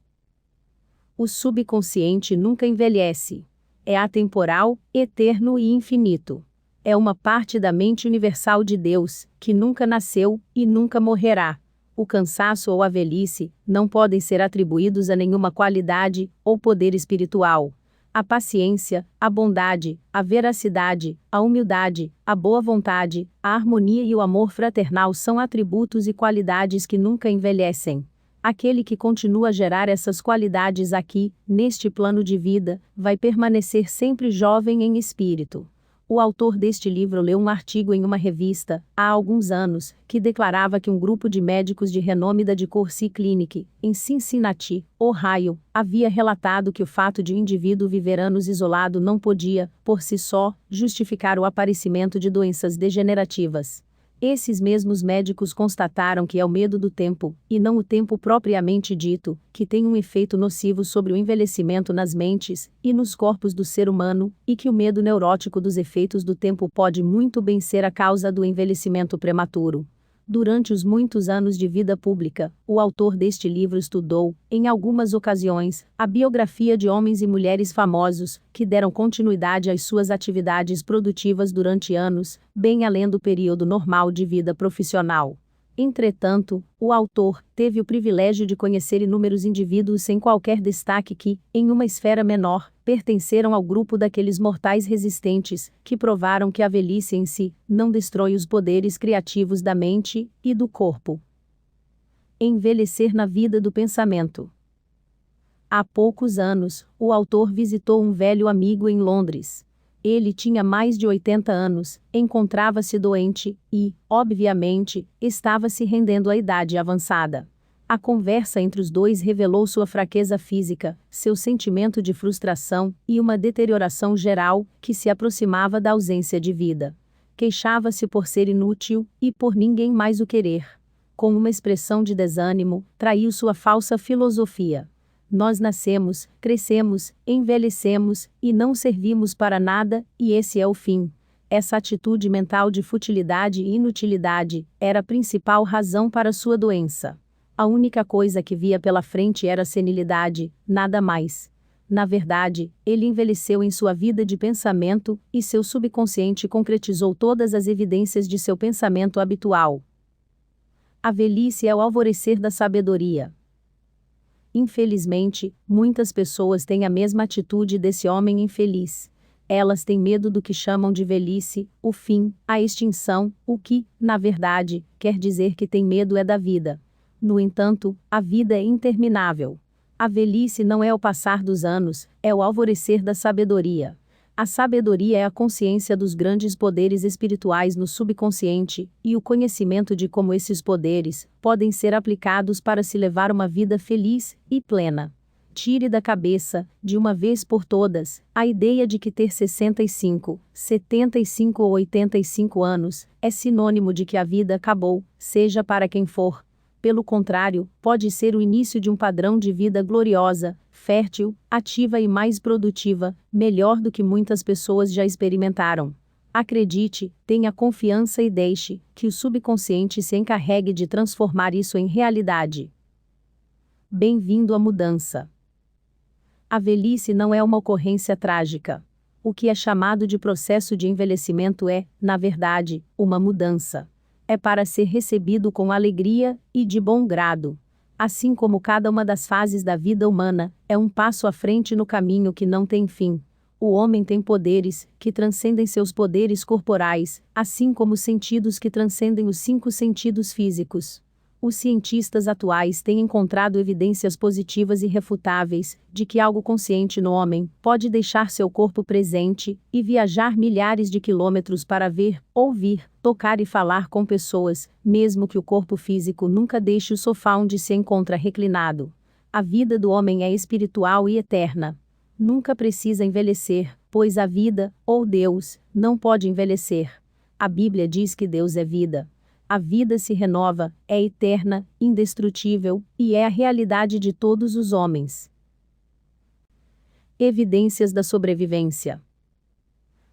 O subconsciente nunca envelhece. É atemporal, eterno e infinito. É uma parte da mente universal de Deus, que nunca nasceu e nunca morrerá. O cansaço ou a velhice não podem ser atribuídos a nenhuma qualidade ou poder espiritual. A paciência, a bondade, a veracidade, a humildade, a boa vontade, a harmonia e o amor fraternal são atributos e qualidades que nunca envelhecem. Aquele que continua a gerar essas qualidades aqui, neste plano de vida, vai permanecer sempre jovem em espírito. O autor deste livro leu um artigo em uma revista, há alguns anos, que declarava que um grupo de médicos de renome da DeCourcy Clinic, em Cincinnati, Ohio, havia relatado que o fato de um indivíduo viver anos isolado não podia, por si só, justificar o aparecimento de doenças degenerativas. Esses mesmos médicos constataram que é o medo do tempo, e não o tempo propriamente dito, que tem um efeito nocivo sobre o envelhecimento nas mentes e nos corpos do ser humano, e que o medo neurótico dos efeitos do tempo pode muito bem ser a causa do envelhecimento prematuro. Durante os muitos anos de vida pública, o autor deste livro estudou, em algumas ocasiões, a biografia de homens e mulheres famosos, que deram continuidade às suas atividades produtivas durante anos, bem além do período normal de vida profissional. Entretanto, o autor teve o privilégio de conhecer inúmeros indivíduos sem qualquer destaque que, em uma esfera menor, pertenceram ao grupo daqueles mortais resistentes, que provaram que a velhice em si não destrói os poderes criativos da mente e do corpo. Envelhecer na vida do pensamento. Há poucos anos, o autor visitou um velho amigo em Londres. Ele tinha mais de 80 anos, encontrava-se doente e, obviamente, estava se rendendo à idade avançada. A conversa entre os dois revelou sua fraqueza física, seu sentimento de frustração e uma deterioração geral que se aproximava da ausência de vida. Queixava-se por ser inútil e por ninguém mais o querer. Com uma expressão de desânimo, traiu sua falsa filosofia. Nós nascemos, crescemos, envelhecemos, e não servimos para nada, e esse é o fim. Essa atitude mental de futilidade e inutilidade era a principal razão para sua doença. A única coisa que via pela frente era senilidade, nada mais. Na verdade, ele envelheceu em sua vida de pensamento, e seu subconsciente concretizou todas as evidências de seu pensamento habitual. A velhice é o alvorecer da sabedoria. Infelizmente, muitas pessoas têm a mesma atitude desse homem infeliz. Elas têm medo do que chamam de velhice, o fim, a extinção, o que, na verdade, quer dizer que tem medo é da vida. No entanto, a vida é interminável. A velhice não é o passar dos anos, é o alvorecer da sabedoria. A sabedoria é a consciência dos grandes poderes espirituais no subconsciente, e o conhecimento de como esses poderes podem ser aplicados para se levar uma vida feliz e plena. Tire da cabeça, de uma vez por todas, a ideia de que ter 65, 75 ou 85 anos é sinônimo de que a vida acabou, seja para quem for. Pelo contrário, pode ser o início de um padrão de vida gloriosa, fértil, ativa e mais produtiva, melhor do que muitas pessoas já experimentaram. Acredite, tenha confiança e deixe que o subconsciente se encarregue de transformar isso em realidade. Bem-vindo à mudança. A velhice não é uma ocorrência trágica. O que é chamado de processo de envelhecimento é, na verdade, uma mudança. É para ser recebido com alegria e de bom grado. Assim como cada uma das fases da vida humana, é um passo à frente no caminho que não tem fim. O homem tem poderes que transcendem seus poderes corporais, assim como sentidos que transcendem os 5 sentidos físicos. Os cientistas atuais têm encontrado evidências positivas e irrefutáveis de que algo consciente no homem pode deixar seu corpo presente e viajar milhares de quilômetros para ver, ouvir, tocar e falar com pessoas, mesmo que o corpo físico nunca deixe o sofá onde se encontra reclinado. A vida do homem é espiritual e eterna. Nunca precisa envelhecer, pois a vida, ou Deus, não pode envelhecer. A Bíblia diz que Deus é vida. A vida se renova, é eterna, indestrutível, e é a realidade de todos os homens. Evidências da sobrevivência.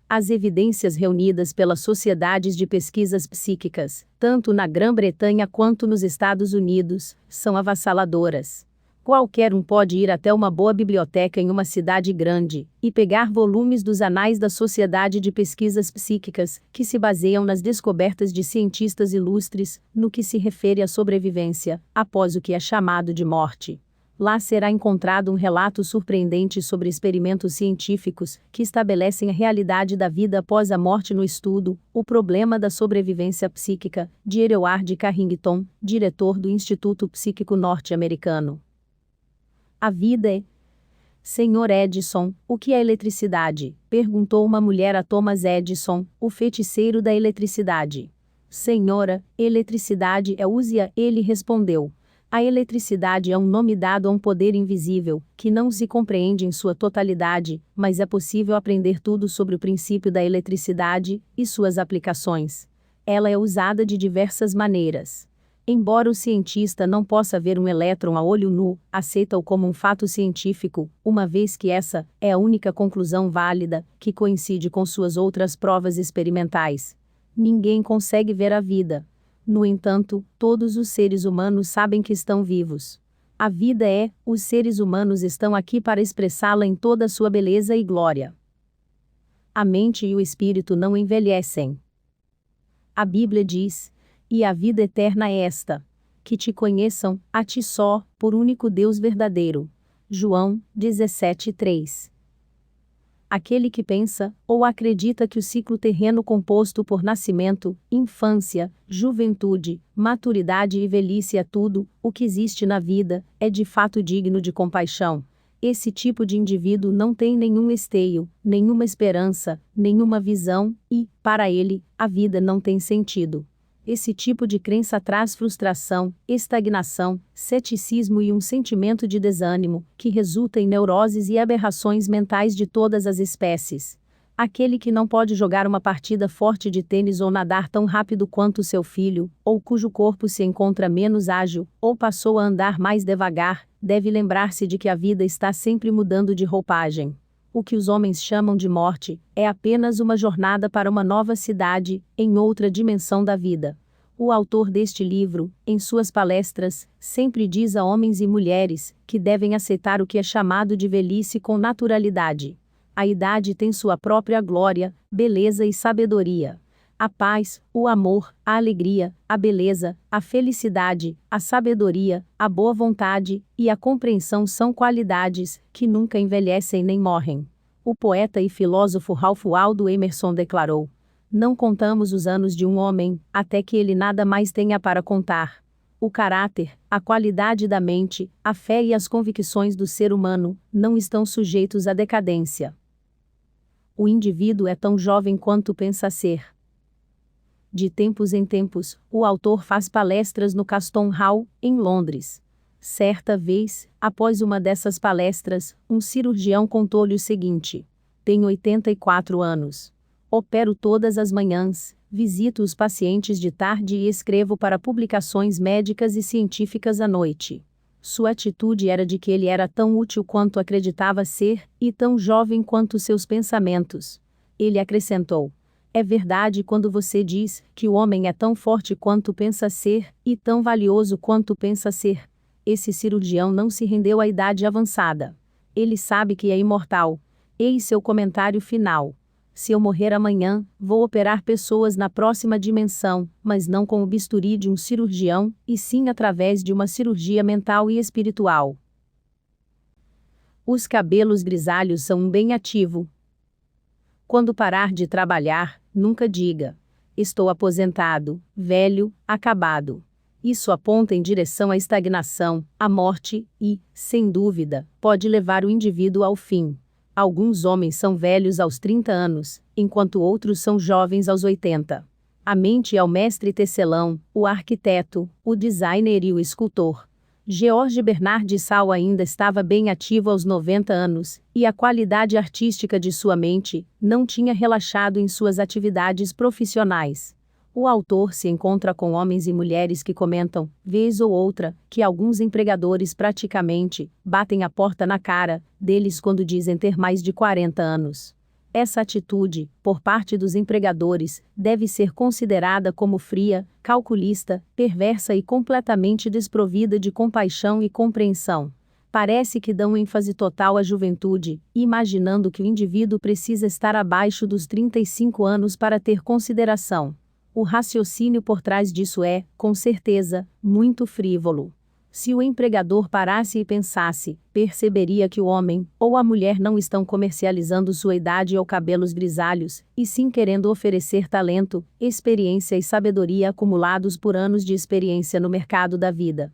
As evidências reunidas pelas sociedades de pesquisas psíquicas, tanto na Grã-Bretanha quanto nos Estados Unidos, são avassaladoras. Qualquer um pode ir até uma boa biblioteca em uma cidade grande e pegar volumes dos anais da Sociedade de Pesquisas Psíquicas, que se baseiam nas descobertas de cientistas ilustres, no que se refere à sobrevivência, após o que é chamado de morte. Lá será encontrado um relato surpreendente sobre experimentos científicos que estabelecem a realidade da vida após a morte no estudo, O Problema da Sobrevivência Psíquica, de Ereward Carrington, diretor do Instituto Psíquico Norte-Americano. A vida é... Senhor Edison, o que é eletricidade? Perguntou uma mulher a Thomas Edison, o feiticeiro da eletricidade. Senhora, eletricidade é úsia, ele respondeu. A eletricidade é um nome dado a um poder invisível, que não se compreende em sua totalidade, mas é possível aprender tudo sobre o princípio da eletricidade e suas aplicações. Ela é usada de diversas maneiras. Embora o cientista não possa ver um elétron a olho nu, aceita-o como um fato científico, uma vez que essa é a única conclusão válida, que coincide com suas outras provas experimentais. Ninguém consegue ver a vida. No entanto, todos os seres humanos sabem que estão vivos. A vida é, os seres humanos estão aqui para expressá-la em toda a sua beleza e glória. A mente e o espírito não envelhecem. A Bíblia diz: e a vida eterna é esta, que te conheçam, a ti só, por único Deus verdadeiro. João 17:3. Aquele que pensa, ou acredita que o ciclo terreno composto por nascimento, infância, juventude, maturidade e velhice é tudo o que existe na vida, é de fato digno de compaixão. Esse tipo de indivíduo não tem nenhum esteio, nenhuma esperança, nenhuma visão, e, para ele, a vida não tem sentido. Esse tipo de crença traz frustração, estagnação, ceticismo e um sentimento de desânimo, que resulta em neuroses e aberrações mentais de todas as espécies. Aquele que não pode jogar uma partida forte de tênis ou nadar tão rápido quanto seu filho, ou cujo corpo se encontra menos ágil, ou passou a andar mais devagar, deve lembrar-se de que a vida está sempre mudando de roupagem. O que os homens chamam de morte é apenas uma jornada para uma nova cidade, em outra dimensão da vida. O autor deste livro, em suas palestras, sempre diz a homens e mulheres que devem aceitar o que é chamado de velhice com naturalidade. A idade tem sua própria glória, beleza e sabedoria. A paz, o amor, a alegria, a beleza, a felicidade, a sabedoria, a boa vontade e a compreensão são qualidades que nunca envelhecem nem morrem. O poeta e filósofo Ralph Waldo Emerson declarou: "Não contamos os anos de um homem, até que ele nada mais tenha para contar." O caráter, a qualidade da mente, a fé e as convicções do ser humano não estão sujeitos à decadência. O indivíduo é tão jovem quanto pensa ser. De tempos em tempos, o autor faz palestras no Caston Hall, em Londres. Certa vez, após uma dessas palestras, um cirurgião contou-lhe o seguinte: "Tenho 84 anos. Opero todas as manhãs, visito os pacientes de tarde e escrevo para publicações médicas e científicas à noite." Sua atitude era de que ele era tão útil quanto acreditava ser, e tão jovem quanto seus pensamentos. Ele acrescentou: "É verdade quando você diz que o homem é tão forte quanto pensa ser, e tão valioso quanto pensa ser." Esse cirurgião não se rendeu à idade avançada. Ele sabe que é imortal. Eis seu comentário final: "Se eu morrer amanhã, vou operar pessoas na próxima dimensão, mas não com o bisturi de um cirurgião, e sim através de uma cirurgia mental e espiritual." Os cabelos grisalhos são um bem ativo. Quando parar de trabalhar, nunca diga: "Estou aposentado, velho, acabado." Isso aponta em direção à estagnação, à morte e, sem dúvida, pode levar o indivíduo ao fim. Alguns homens são velhos aos 30 anos, enquanto outros são jovens aos 80. A mente é o mestre tecelão, o arquiteto, o designer e o escultor. George Bernard Shaw ainda estava bem ativo aos 90 anos, e a qualidade artística de sua mente não tinha relaxado em suas atividades profissionais. O autor se encontra com homens e mulheres que comentam, vez ou outra, que alguns empregadores praticamente batem a porta na cara deles quando dizem ter mais de 40 anos. Essa atitude, por parte dos empregadores, deve ser considerada como fria, calculista, perversa e completamente desprovida de compaixão e compreensão. Parece que dão ênfase total à juventude, imaginando que o indivíduo precisa estar abaixo dos 35 anos para ter consideração. O raciocínio por trás disso é, com certeza, muito frívolo. Se o empregador parasse e pensasse, perceberia que o homem ou a mulher não estão comercializando sua idade ou cabelos grisalhos, e sim querendo oferecer talento, experiência e sabedoria acumulados por anos de experiência no mercado da vida.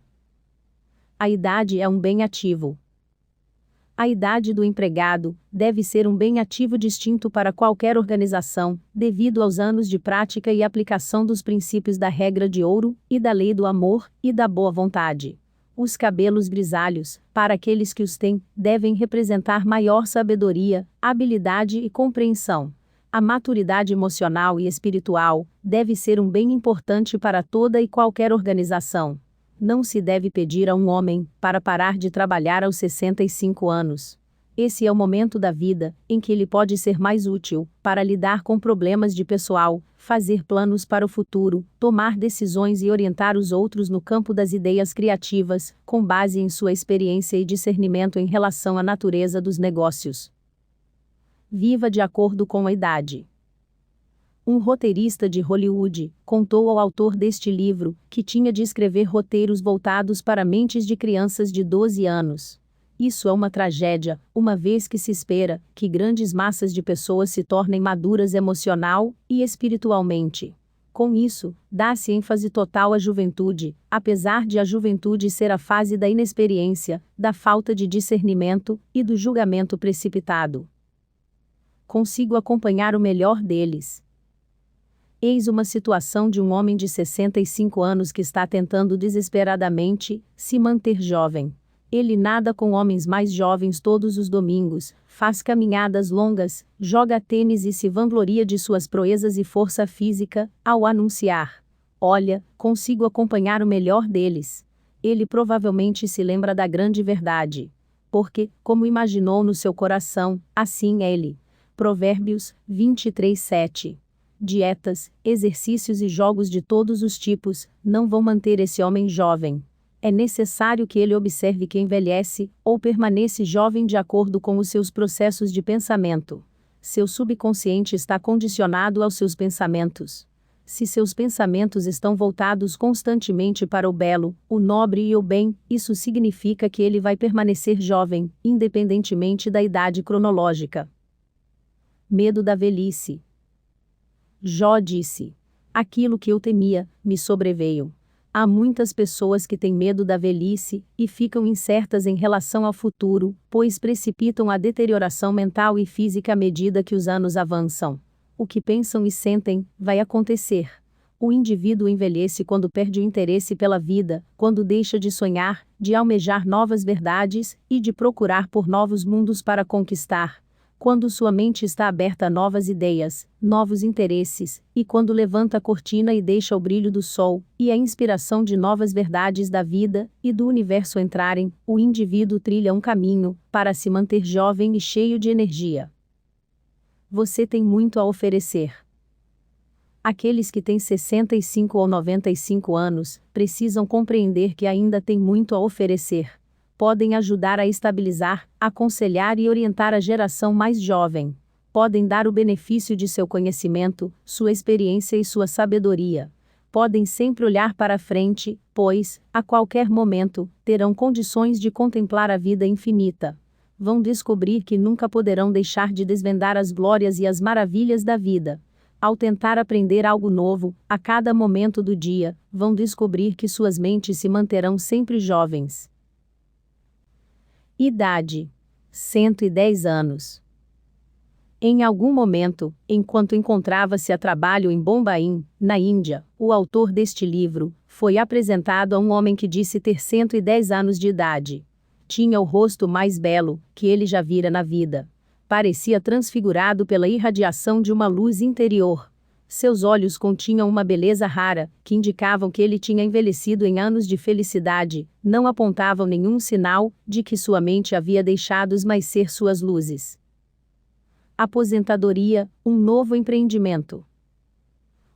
A idade é um bem ativo. A idade do empregado deve ser um bem ativo distinto para qualquer organização, devido aos anos de prática e aplicação dos princípios da regra de ouro, e da lei do amor, e da boa vontade. Os cabelos grisalhos, para aqueles que os têm, devem representar maior sabedoria, habilidade e compreensão. A maturidade emocional e espiritual deve ser um bem importante para toda e qualquer organização. Não se deve pedir a um homem para parar de trabalhar aos 65 anos. Esse é o momento da vida em que ele pode ser mais útil para lidar com problemas de pessoal, fazer planos para o futuro, tomar decisões e orientar os outros no campo das ideias criativas, com base em sua experiência e discernimento em relação à natureza dos negócios. Viva de acordo com a idade. Um roteirista de Hollywood contou ao autor deste livro que tinha de escrever roteiros voltados para mentes de crianças de 12 anos. Isso é uma tragédia, uma vez que se espera que grandes massas de pessoas se tornem maduras emocional e espiritualmente. Com isso, dá-se ênfase total à juventude, apesar de a juventude ser a fase da inexperiência, da falta de discernimento e do julgamento precipitado. Consigo acompanhar o melhor deles. Eis uma situação de um homem de 65 anos que está tentando desesperadamente se manter jovem. Ele nada com homens mais jovens todos os domingos, faz caminhadas longas, joga tênis e se vangloria de suas proezas e força física, ao anunciar: "Olha, consigo acompanhar o melhor deles." Ele provavelmente se lembra da grande verdade. Porque, como imaginou no seu coração, assim é ele. Provérbios 23:7. Dietas, exercícios e jogos de todos os tipos não vão manter esse homem jovem. É necessário que ele observe que envelhece ou permanece jovem de acordo com os seus processos de pensamento. Seu subconsciente está condicionado aos seus pensamentos. Se seus pensamentos estão voltados constantemente para o belo, o nobre e o bem, isso significa que ele vai permanecer jovem, independentemente da idade cronológica. Medo da velhice. Jó disse: aquilo que eu temia, me sobreveio. Há muitas pessoas que têm medo da velhice, e ficam incertas em relação ao futuro, pois precipitam a deterioração mental e física à medida que os anos avançam. O que pensam e sentem, vai acontecer. O indivíduo envelhece quando perde o interesse pela vida, quando deixa de sonhar, de almejar novas verdades, e de procurar por novos mundos para conquistar. Quando sua mente está aberta a novas ideias, novos interesses, e quando levanta a cortina e deixa o brilho do sol, e a inspiração de novas verdades da vida e do universo entrarem, o indivíduo trilha um caminho, para se manter jovem e cheio de energia. Você tem muito a oferecer. Aqueles que têm 65 ou 95 anos, precisam compreender que ainda têm muito a oferecer. Podem ajudar a estabilizar, aconselhar e orientar a geração mais jovem. Podem dar o benefício de seu conhecimento, sua experiência e sua sabedoria. Podem sempre olhar para frente, pois, a qualquer momento, terão condições de contemplar a vida infinita. Vão descobrir que nunca poderão deixar de desvendar as glórias e as maravilhas da vida. Ao tentar aprender algo novo, a cada momento do dia, vão descobrir que suas mentes se manterão sempre jovens. Idade: 110 anos. Em algum momento, enquanto encontrava-se a trabalho em Bombaim, na Índia, o autor deste livro foi apresentado a um homem que disse ter 110 anos de idade. Tinha o rosto mais belo que ele já vira na vida. Parecia transfigurado pela irradiação de uma luz interior. Seus olhos continham uma beleza rara, que indicavam que ele tinha envelhecido em anos de felicidade, não apontavam nenhum sinal de que sua mente havia deixado esmaecer suas luzes. Aposentadoria, um novo empreendimento.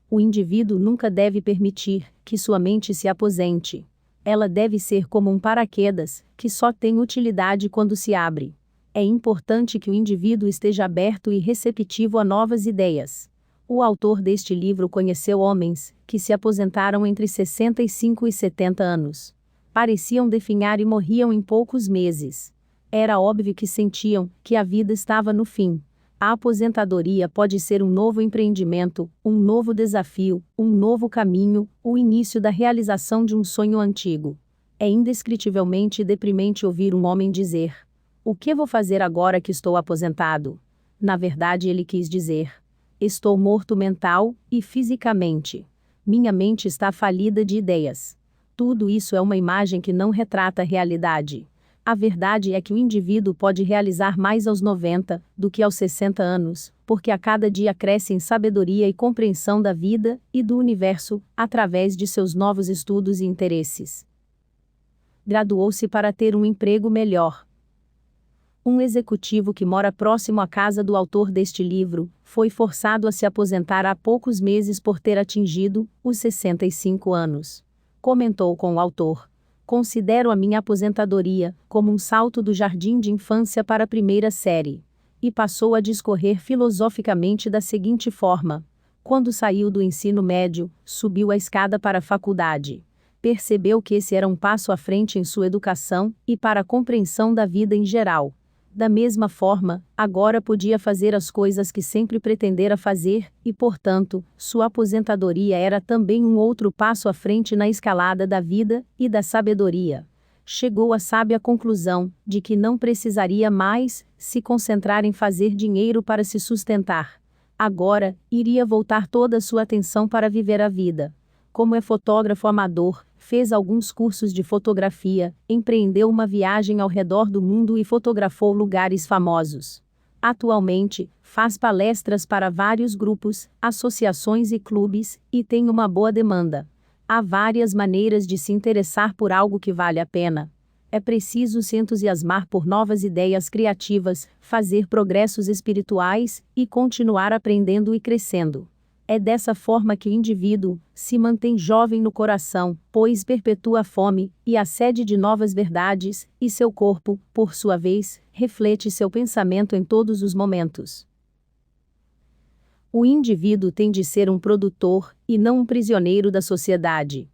O indivíduo nunca deve permitir que sua mente se aposente. Ela deve ser como um paraquedas, que só tem utilidade quando se abre. É importante que o indivíduo esteja aberto e receptivo a novas ideias. O autor deste livro conheceu homens que se aposentaram entre 65 e 70 anos. Pareciam definhar e morriam em poucos meses. Era óbvio que sentiam que a vida estava no fim. A aposentadoria pode ser um novo empreendimento, um novo desafio, um novo caminho, o início da realização de um sonho antigo. É indescritivelmente deprimente ouvir um homem dizer: o que vou fazer agora que estou aposentado? Na verdade, ele quis dizer: estou morto mental e fisicamente. Minha mente está falida de ideias. Tudo isso é uma imagem que não retrata a realidade. A verdade é que o indivíduo pode realizar mais aos 90 do que aos 60 anos, porque a cada dia cresce em sabedoria e compreensão da vida e do universo, através de seus novos estudos e interesses. Graduou-se para ter um emprego melhor. Um executivo que mora próximo à casa do autor deste livro foi forçado a se aposentar há poucos meses por ter atingido os 65 anos. Comentou com o autor: considero a minha aposentadoria como um salto do jardim de infância para a primeira série. E passou a discorrer filosoficamente da seguinte forma: quando saiu do ensino médio, subiu a escada para a faculdade. Percebeu que esse era um passo à frente em sua educação e para a compreensão da vida em geral. Da mesma forma, agora podia fazer as coisas que sempre pretendera fazer, e portanto, sua aposentadoria era também um outro passo à frente na escalada da vida e da sabedoria. Chegou à sábia conclusão de que não precisaria mais se concentrar em fazer dinheiro para se sustentar. Agora, iria voltar toda a sua atenção para viver a vida. Como é fotógrafo amador, fez alguns cursos de fotografia, empreendeu uma viagem ao redor do mundo e fotografou lugares famosos. Atualmente, faz palestras para vários grupos, associações e clubes, e tem uma boa demanda. Há várias maneiras de se interessar por algo que vale a pena. É preciso se entusiasmar por novas ideias criativas, fazer progressos espirituais, e continuar aprendendo e crescendo. É dessa forma que o indivíduo se mantém jovem no coração, pois perpetua a fome e a sede de novas verdades, e seu corpo, por sua vez, reflete seu pensamento em todos os momentos. O indivíduo tem de ser um produtor, e não um prisioneiro da sociedade.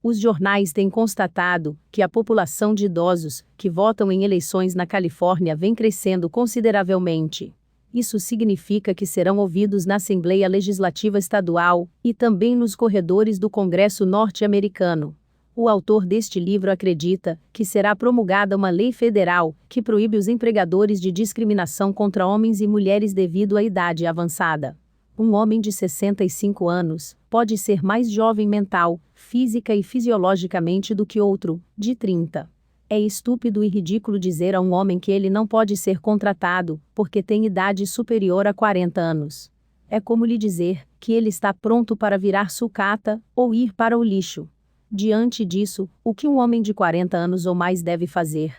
Os jornais têm constatado que a população de idosos que votam em eleições na Califórnia vem crescendo consideravelmente. Isso significa que serão ouvidos na Assembleia Legislativa Estadual e também nos corredores do Congresso norte-americano. O autor deste livro acredita que será promulgada uma lei federal que proíbe os empregadores de discriminação contra homens e mulheres devido à idade avançada. Um homem de 65 anos pode ser mais jovem mental, física e fisiologicamente do que outro, de 30. É estúpido e ridículo dizer a um homem que ele não pode ser contratado porque tem idade superior a 40 anos. É como lhe dizer que ele está pronto para virar sucata ou ir para o lixo. Diante disso, o que um homem de 40 anos ou mais deve fazer?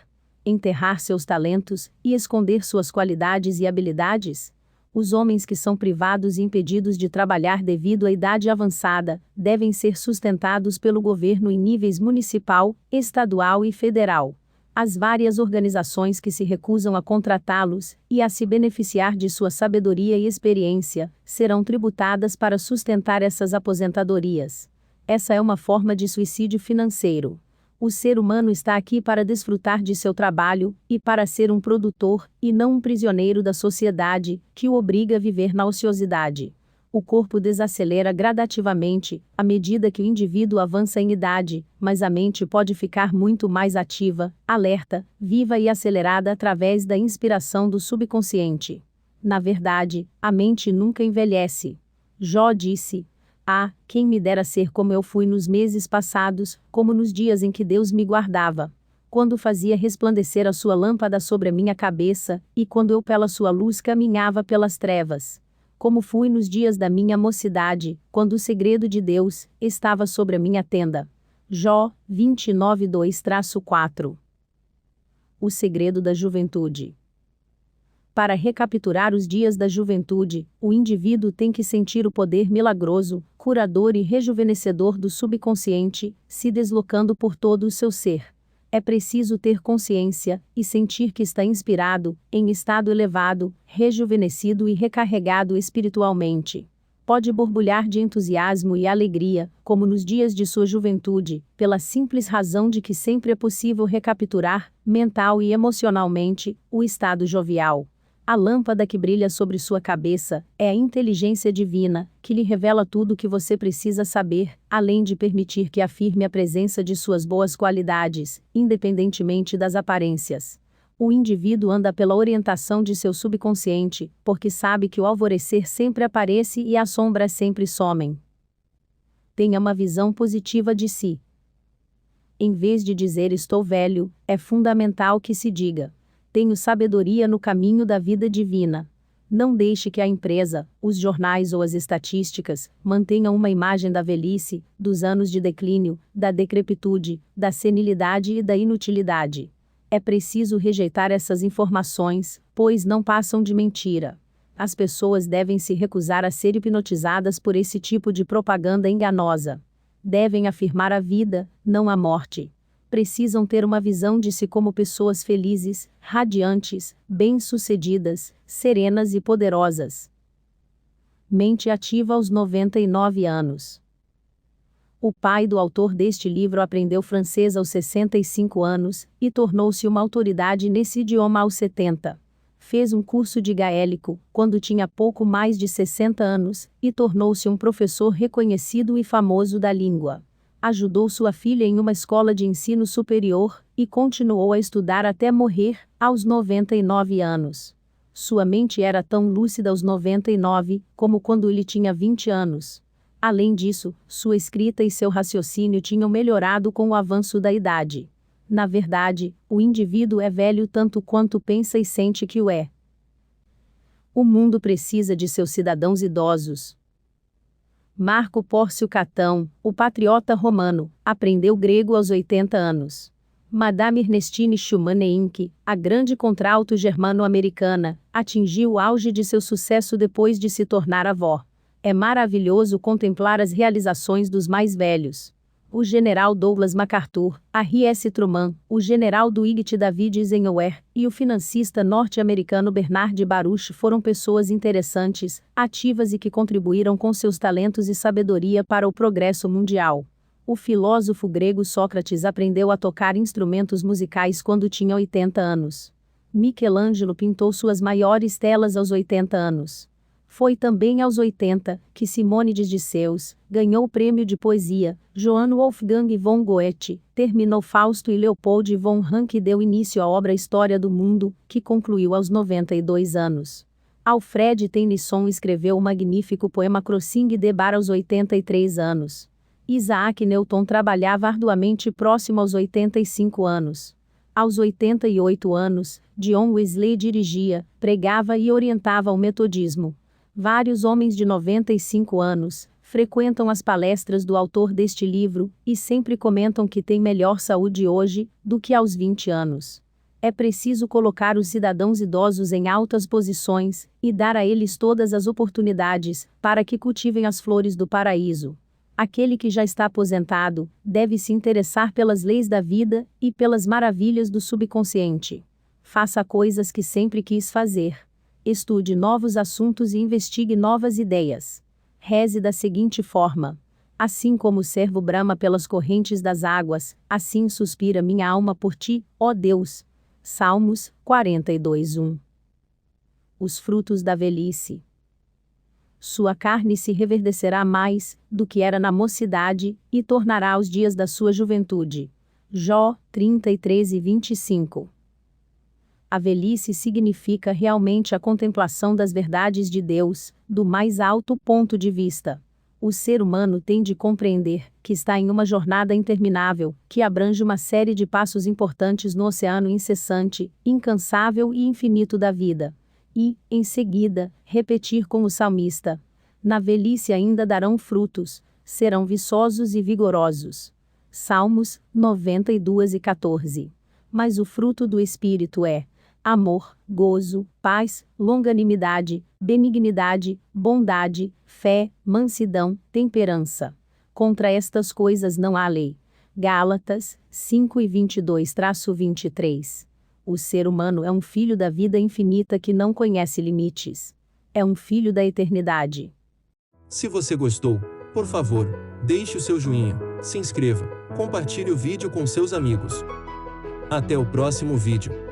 Enterrar seus talentos e esconder suas qualidades e habilidades? Os homens que são privados e impedidos de trabalhar devido à idade avançada devem ser sustentados pelo governo em níveis municipal, estadual e federal. As várias organizações que se recusam a contratá-los e a se beneficiar de sua sabedoria e experiência serão tributadas para sustentar essas aposentadorias. Essa é uma forma de suicídio financeiro. O ser humano está aqui para desfrutar de seu trabalho e para ser um produtor, e não um prisioneiro da sociedade, que o obriga a viver na ociosidade. O corpo desacelera gradativamente, à medida que o indivíduo avança em idade, mas a mente pode ficar muito mais ativa, alerta, viva e acelerada através da inspiração do subconsciente. Na verdade, a mente nunca envelhece. Jó disse: "Ah, quem me dera ser como eu fui nos meses passados, como nos dias em que Deus me guardava. Quando fazia resplandecer a sua lâmpada sobre a minha cabeça, e quando eu pela sua luz caminhava pelas trevas. Como fui nos dias da minha mocidade, quando o segredo de Deus estava sobre a minha tenda." Jó 29:2-4. O segredo da juventude. Para recapturar os dias da juventude, o indivíduo tem que sentir o poder milagroso, curador e rejuvenescedor do subconsciente, se deslocando por todo o seu ser. É preciso ter consciência e sentir que está inspirado, em estado elevado, rejuvenescido e recarregado espiritualmente. Pode borbulhar de entusiasmo e alegria, como nos dias de sua juventude, pela simples razão de que sempre é possível recapturar, mental e emocionalmente, o estado jovial. A lâmpada que brilha sobre sua cabeça é a inteligência divina, que lhe revela tudo o que você precisa saber, além de permitir que afirme a presença de suas boas qualidades, independentemente das aparências. O indivíduo anda pela orientação de seu subconsciente, porque sabe que o alvorecer sempre aparece e as sombras sempre somem. Tenha uma visão positiva de si. Em vez de dizer "estou velho", é fundamental que se diga: "Tenho sabedoria no caminho da vida divina." Não deixe que a empresa, os jornais ou as estatísticas mantenham uma imagem da velhice, dos anos de declínio, da decrepitude, da senilidade e da inutilidade. É preciso rejeitar essas informações, pois não passam de mentira. As pessoas devem se recusar a ser hipnotizadas por esse tipo de propaganda enganosa. Devem afirmar a vida, não a morte. Precisam ter uma visão de si como pessoas felizes, radiantes, bem-sucedidas, serenas e poderosas. Mente ativa aos 99 anos. O pai do autor deste livro aprendeu francês aos 65 anos e tornou-se uma autoridade nesse idioma aos 70. Fez um curso de gaélico quando tinha pouco mais de 60 anos e tornou-se um professor reconhecido e famoso da língua. Ajudou sua filha em uma escola de ensino superior e continuou a estudar até morrer, aos 99 anos. Sua mente era tão lúcida aos 99 como quando ele tinha 20 anos. Além disso, sua escrita e seu raciocínio tinham melhorado com o avanço da idade. Na verdade, o indivíduo é velho tanto quanto pensa e sente que o é. O mundo precisa de seus cidadãos idosos. Marco Pórcio Catão, o patriota romano, aprendeu grego aos 80 anos. Madame Ernestine Schumann-Heink, a grande contralto germano-americana, atingiu o auge de seu sucesso depois de se tornar avó. É maravilhoso contemplar as realizações dos mais velhos. O general Douglas MacArthur, Harry S. Truman, o general Dwight David Eisenhower e o financista norte-americano Bernard Baruch foram pessoas interessantes, ativas e que contribuíram com seus talentos e sabedoria para o progresso mundial. O filósofo grego Sócrates aprendeu a tocar instrumentos musicais quando tinha 80 anos. Michelangelo pintou suas maiores telas aos 80 anos. Foi também aos 80 que Simônides de Seuss ganhou o prêmio de poesia. Johann Wolfgang von Goethe terminou Fausto e Leopold von Ranke deu início à obra História do Mundo, que concluiu aos 92 anos. Alfred Tennyson escreveu o magnífico poema Crossing the Bar aos 83 anos. Isaac Newton trabalhava arduamente próximo aos 85 anos. Aos 88 anos, John Wesley dirigia, pregava e orientava o metodismo. Vários homens de 95 anos frequentam as palestras do autor deste livro e sempre comentam que tem melhor saúde hoje do que aos 20 anos. É preciso colocar os cidadãos idosos em altas posições e dar a eles todas as oportunidades para que cultivem as flores do paraíso. Aquele que já está aposentado deve se interessar pelas leis da vida e pelas maravilhas do subconsciente. Faça coisas que sempre quis fazer. Estude novos assuntos e investigue novas ideias. Reze da seguinte forma: assim como o cervo brama pelas correntes das águas, assim suspira minha alma por ti, ó Deus. Salmos 42:1. Os frutos da velhice. Sua carne se reverdecerá mais do que era na mocidade, e tornará os dias da sua juventude. Jó 33:25. A velhice significa realmente a contemplação das verdades de Deus, do mais alto ponto de vista. O ser humano tem de compreender que está em uma jornada interminável, que abrange uma série de passos importantes no oceano incessante, incansável e infinito da vida. E, em seguida, repetir com o salmista: na velhice ainda darão frutos, serão viçosos e vigorosos. Salmos 92:14. Mas o fruto do Espírito é amor, gozo, paz, longanimidade, benignidade, bondade, fé, mansidão, temperança. Contra estas coisas não há lei. Gálatas 5:22-23. O ser humano é um filho da vida infinita que não conhece limites. É um filho da eternidade. Se você gostou, por favor, deixe o seu joinha, se inscreva, compartilhe o vídeo com seus amigos. Até o próximo vídeo.